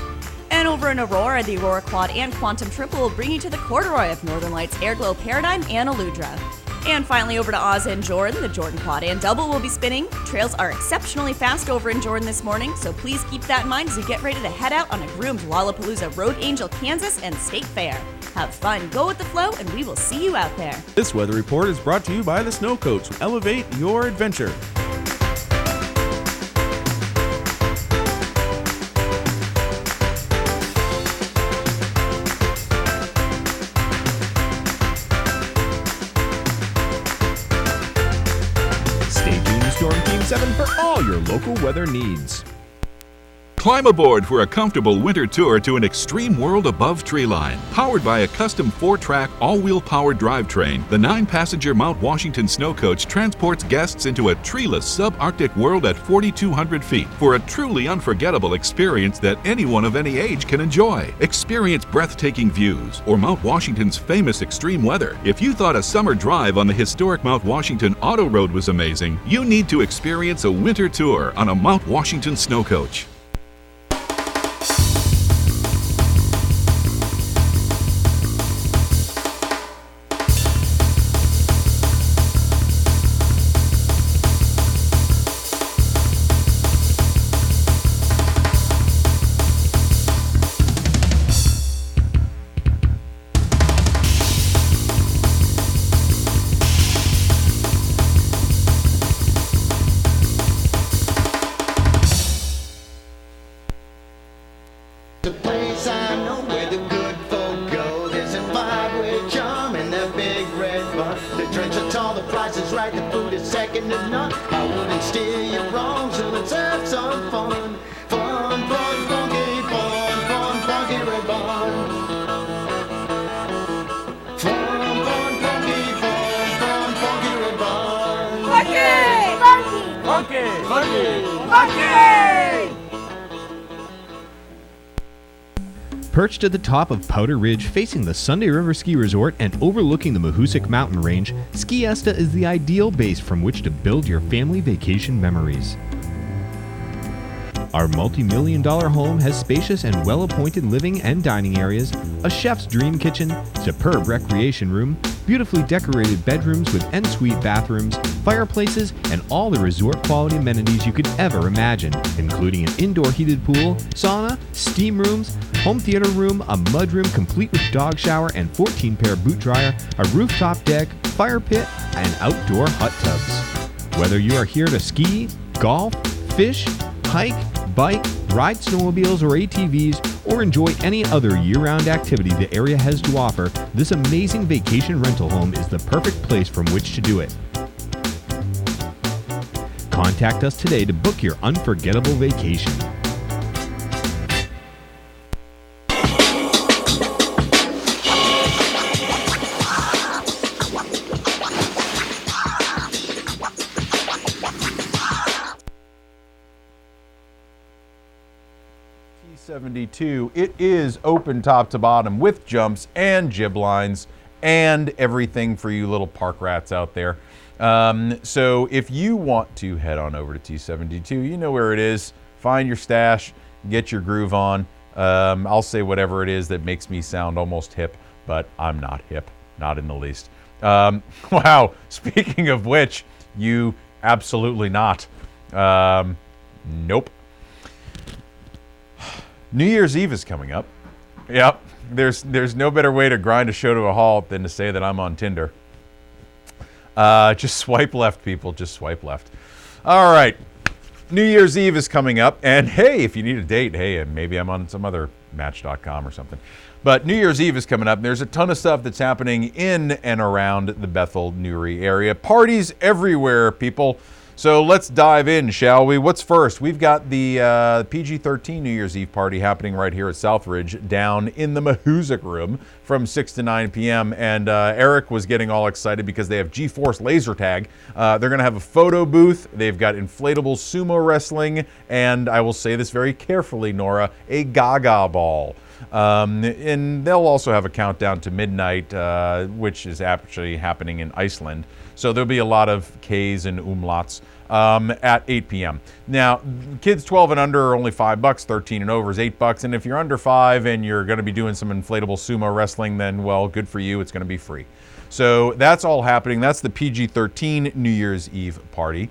And over in Aurora, the Aurora Quad and Quantum Triple will bring you to the corduroy of Northern Lights, Airglow Paradigm, and Aludra. And finally, over to Oz and Jordan. The Jordan Quad and Double will be spinning. Trails are exceptionally fast over in Jordan this morning, so please keep that in mind as you get ready to head out on a groomed Lollapalooza Road Angel, Kansas and State Fair. Have fun, go with the flow, and we will see you out there.
This weather report is brought to you by the Snow Coach. Elevate your adventure. Stay tuned to Storm Team 7 for all your local weather needs.
Climb aboard for a comfortable winter tour to an extreme world above treeline. Powered by a custom 4-track, all-wheel powered drivetrain, the 9-passenger Mount Washington Snow Coach transports guests into a treeless subarctic world at 4,200 feet for a truly unforgettable experience that anyone of any age can enjoy. Experience breathtaking views or Mount Washington's famous extreme weather. If you thought a summer drive on the historic Mount Washington Auto Road was amazing, you need to experience a winter tour on a Mount Washington Snow Coach.
The place I know where the good folk go. There's a vibe with charm and that big red bun. The drinks are tall, the price is right, the food is second to none. I wouldn't steer you wrong, so let's have some fun. Fun, fun, funky, funky red bun. Fun, funky red bun.
Funky!
Perched at the top of Powder Ridge, facing the Sunday River Ski Resort and overlooking the Mahoosic Mountain Range, Skiesta is the ideal base from which to build your family vacation memories. Our multi-million-dollar home has spacious and well-appointed living and dining areas, a chef's dream kitchen, superb recreation room, beautifully decorated bedrooms with en-suite bathrooms, fireplaces, and all the resort-quality amenities you could ever imagine, including an indoor heated pool, sauna, steam rooms, home theater room, a mudroom complete with dog shower and 14-pair boot dryer, a rooftop deck, fire pit, and outdoor hot tubs. Whether you are here to ski, golf, fish, hike, bike, ride snowmobiles or ATVs, or enjoy any other year-round activity the area has to offer, this amazing vacation rental home is the perfect place from which to do it. Contact us today to book your unforgettable vacation.
T72, it is open top to bottom with jumps and jib lines and everything for you little park rats out there. So if you want to head on over to T72, you know where it is. Find your stash, get your groove on. I'll say whatever it is that makes me sound almost hip, but I'm not hip, not in the least. Wow, speaking of which, you absolutely not. Nope. New Year's Eve is coming up. Yep, there's no better way to grind a show to a halt than to say that I'm on Tinder. Just swipe left, people, just swipe left. All right, New Year's Eve is coming up, and hey, if you need a date, hey, maybe I'm on some other Match.com or something. But New Year's Eve is coming up. There's a ton of stuff that's happening in and around the Bethel, Newry area. Parties everywhere, people. So let's dive in, shall we? What's first? We've got the PG-13 New Year's Eve party happening right here at Southridge down in the Mahoosic room from 6 to 9 p.m. And Eric was getting all excited because they have G-Force laser tag. They're going to have a photo booth. They've got inflatable sumo wrestling. And I will say this very carefully, Nora, a Gaga ball. And they'll also have a countdown to midnight, which is actually happening in Iceland. So there'll be a lot of Ks and umlauts at 8 p.m. Now, kids 12 and under are only $5, 13 and over is $8. And if you're under 5 and you're going to be doing some inflatable sumo wrestling, then, well, good for you. It's going to be free. So that's all happening. That's the PG-13 New Year's Eve party.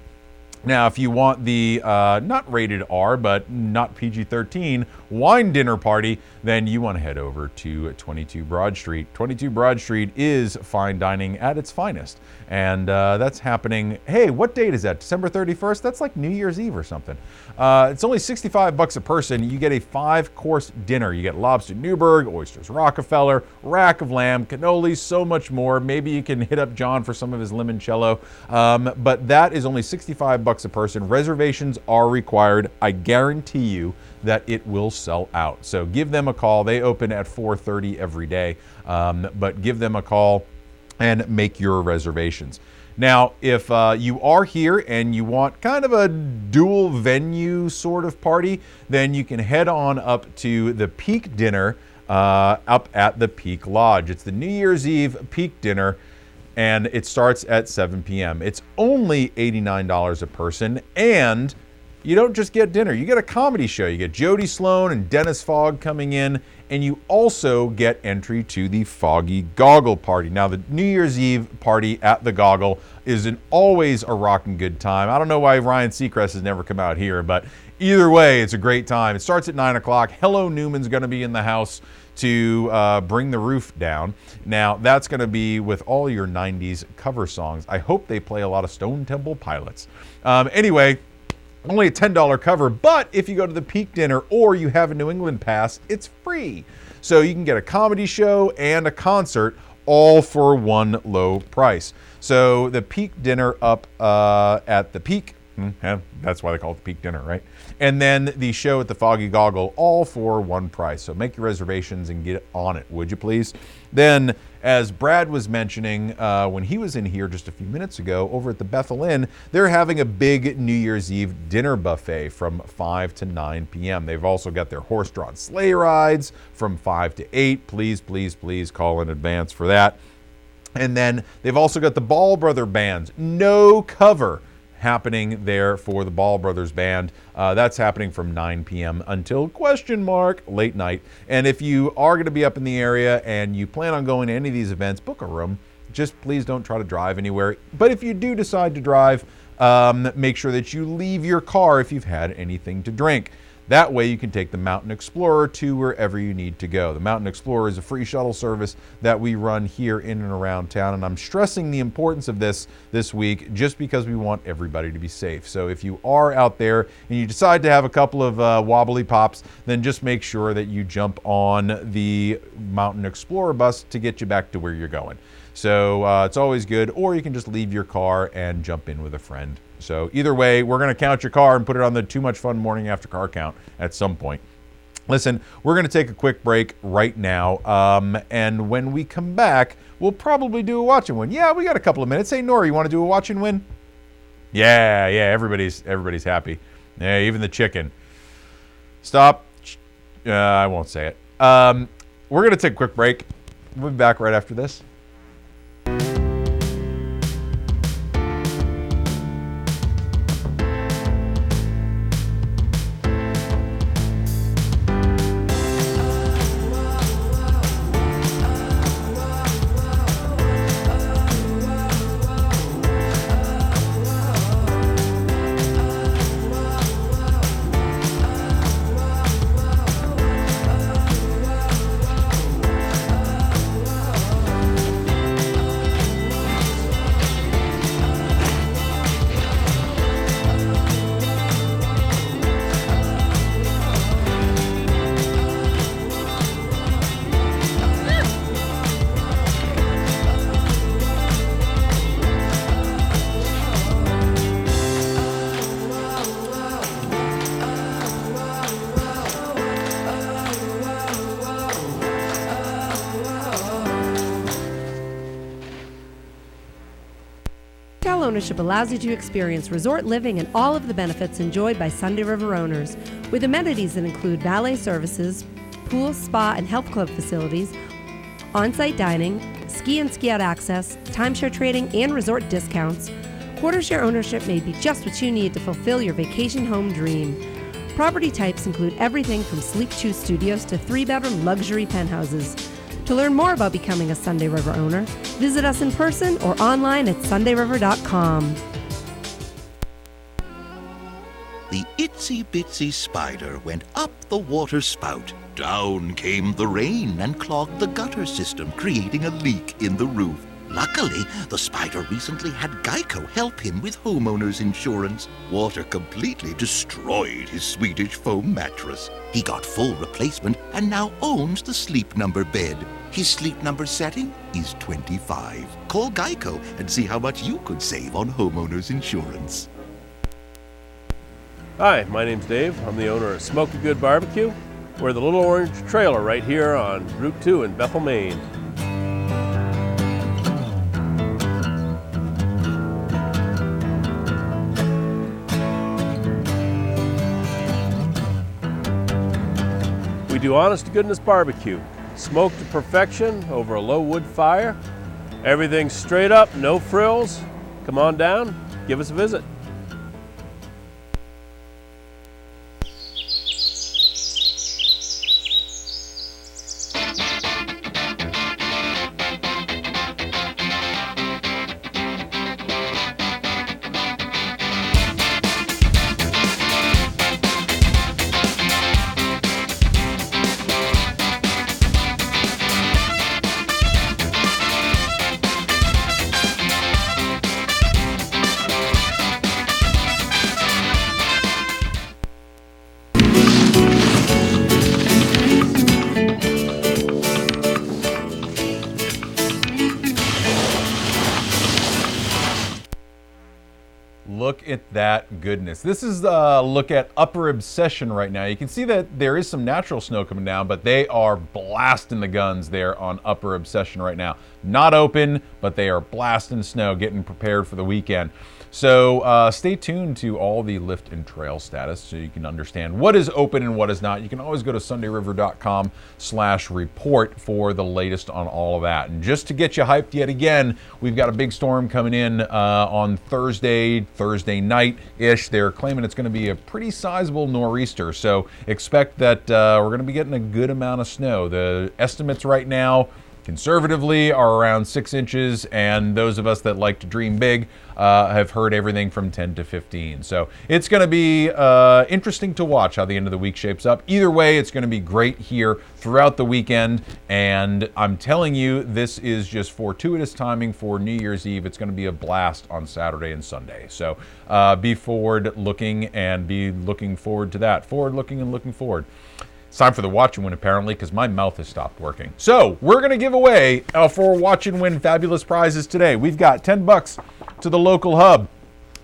Now, if you want the not rated R, but not PG-13 wine dinner party, then you want to head over to 22 Broad Street. 22 Broad Street is fine dining at its finest. And that's happening, hey, what date is that? December 31st? That's like New Year's Eve or something. It's only $65 a person. You get a 5-course dinner. You get lobster Newburgh, oysters Rockefeller, rack of lamb, cannolis, so much more. Maybe you can hit up John for some of his limoncello. But that is only $65 a person. Reservations are required. I guarantee you that it will sell out. So give them a call. They open at 4:30 every day. But give them a call and make your reservations. Now, if you are here and you want kind of a dual venue sort of party, then you can head on up to the Peak Dinner up at the Peak Lodge. It's the New Year's Eve Peak Dinner, and it starts at 7 p.m. It's only $89 a person, and you don't just get dinner. You get a comedy show. You get Jody Sloan and Dennis Fogg coming in, and you also get entry to the Foggy Goggle Party. Now, the New Year's Eve party at the Goggle is always a rockin' good time. I don't know why Ryan Seacrest has never come out here, but either way, it's a great time. It starts at 9 o'clock. Hello Newman's going to be in the house to bring the roof down. Now, that's going to be with all your 90s cover songs. I hope they play a lot of Stone Temple Pilots. Anyway, only a $10 cover, but if you go to the Peak Dinner or you have a New England pass, it's free. So you can get a comedy show and a concert all for one low price. So the Peak Dinner up at the Peak, that's why they call it the Peak Dinner, right? And then the show at the Foggy Goggle, all for one price. So make your reservations and get on it, would you please? Then, as Brad was mentioning when he was in here just a few minutes ago, over at the Bethel Inn, they're having a big New Year's Eve dinner buffet from 5 to 9 p.m. They've also got their horse-drawn sleigh rides from 5 to 8. Please, please, please call in advance for that. And then they've also got the Ball Brother bands, no cover, happening there for the Ball Brothers Band. That's happening from 9 p.m. until late night. And if you are going to be up in the area and you plan on going to any of these events, book a room. Just please don't try to drive anywhere. But if you do decide to drive, make sure that you leave your car if you've had anything to drink. That way you can take the Mountain Explorer to wherever you need to go. The Mountain Explorer is a free shuttle service that we run here in and around town, and I'm stressing the importance of this week just because we want everybody to be safe. So if you are out there and you decide to have a couple of wobbly pops, then just make sure that you jump on the Mountain Explorer bus to get you back to where you're going. So it's always good, or you can just leave your car and jump in with a friend. So either way, we're going to count your car and put it on the Too Much Fun Morning After Car Count at some point. Listen, we're going to take a quick break right now, and when we come back, we'll probably do a watch and win. Yeah, we got a couple of minutes. Hey, Nora, you want to do a watch and win? Yeah, everybody's happy. Yeah, even the chicken. Stop. I won't say it. We're going to take a quick break. We'll be back right after this.
Hotel ownership allows you to experience resort living and all of the benefits enjoyed by Sunday River owners, with amenities that include valet services, pool, spa, and health club facilities, on-site dining, ski and ski out access, timeshare trading, and resort discounts. Quarter share ownership may be just what you need to fulfill your vacation home dream. Property types include everything from sleek 2 studios to 3-bedroom luxury penthouses. To learn more about becoming a Sunday River owner, visit us in person or online at sundayriver.com.
The itsy-bitsy spider went up the water spout. Down came the rain and clogged the gutter system, creating a leak in the roof. Luckily, the spider recently had Geico help him with homeowner's insurance. Water completely destroyed his Swedish foam mattress. He got full replacement and now owns the Sleep Number bed. His Sleep Number setting is 25. Call Geico and see how much you could save on homeowner's insurance.
Hi, my name's Dave. I'm the owner of Smoky Good Barbecue. We're the Little Orange Trailer right here on Route 2 in Bethel, Maine. We do honest-to-goodness barbecue. Smoked to perfection over a low wood fire. Everything's straight up, no frills. Come on down, give us a visit.
Look at that goodness. This is a look at Upper Obsession right now. You can see that there is some natural snow coming down, but they are blasting the guns there on Upper Obsession right now. Not open, but they are blasting snow, getting prepared for the weekend. So stay tuned to all the lift and trail status so you can understand what is open and what is not. You can always go to sundayriver.com/report for the latest on all of that. And just to get you hyped yet again, we've got a big storm coming in on Thursday night-ish. They're claiming it's going to be a pretty sizable nor'easter. So expect that we're going to be getting a good amount of snow. The estimates right now, conservatively, are around 6 inches, and those of us that like to dream big have heard everything from 10 to 15. So it's going to be interesting to watch how the end of the week shapes up. Either way, it's going to be great here throughout the weekend, and I'm telling you, this is just fortuitous timing for New Year's Eve. It's going to be a blast on Saturday and Sunday. So be forward-looking and be looking forward to that. Forward-looking and looking forward. It's time for the Watch and Win, apparently, because my mouth has stopped working. So we're going to give away for Watch and Win fabulous prizes today. We've got $10 to the local hub.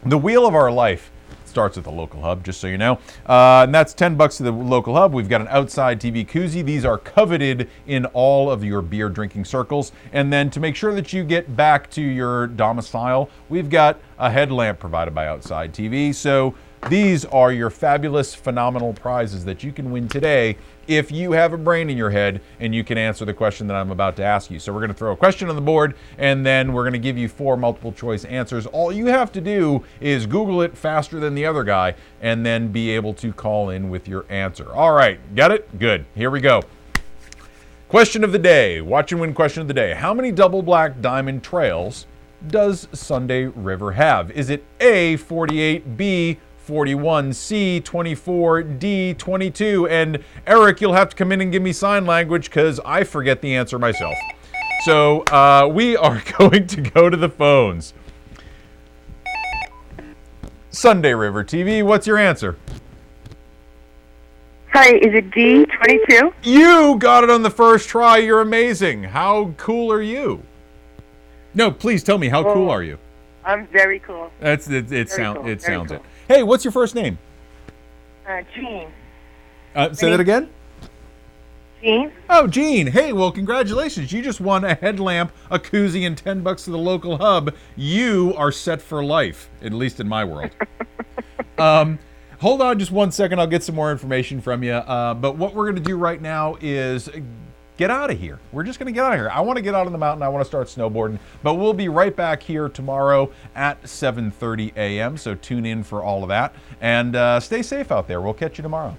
The wheel of our life starts at the local hub, just so you know. And that's $10 to the local hub. We've got an outside TV koozie. These are coveted in all of your beer drinking circles. And then to make sure that you get back to your domicile, we've got a headlamp provided by Outside TV. So these are your fabulous, phenomenal prizes that you can win today if you have a brain in your head and you can answer the question that I'm about to ask you. So we're going to throw a question on the board, and then we're going to give you 4 multiple choice answers. All you have to do is Google it faster than the other guy and then be able to call in with your answer. All right, got it? Good. Here we go. Question of the day. Watch and Win question of the day. How many double black diamond trails does Sunday River have? Is it A, 48, B, 41, C, 24, D, 22, and Eric, you'll have to come in and give me sign language because I forget the answer myself. So we are going to go to the phones. Sunday River TV, what's your answer?
Hi, is it D, 22?
You got it on the first try. You're amazing. How cool are you? No, please tell me, how cool are you?
I'm very cool.
It sounds
cool.
it.
Very cool.
Hey, what's your first name?
Jean.
Say that again?
Jean.
Oh, Jean. Hey, well, congratulations. You just won a headlamp, a koozie, and $10 to the local hub. You are set for life, at least in my world. Hold on just 1 second. I'll get some more information from you. But what we're going to do right now is get out of here. We're just going to get out of here. I want to get out on the mountain. I want to start snowboarding. But we'll be right back here tomorrow at 7:30 a.m. So tune in for all of that. And stay safe out there. We'll catch you tomorrow.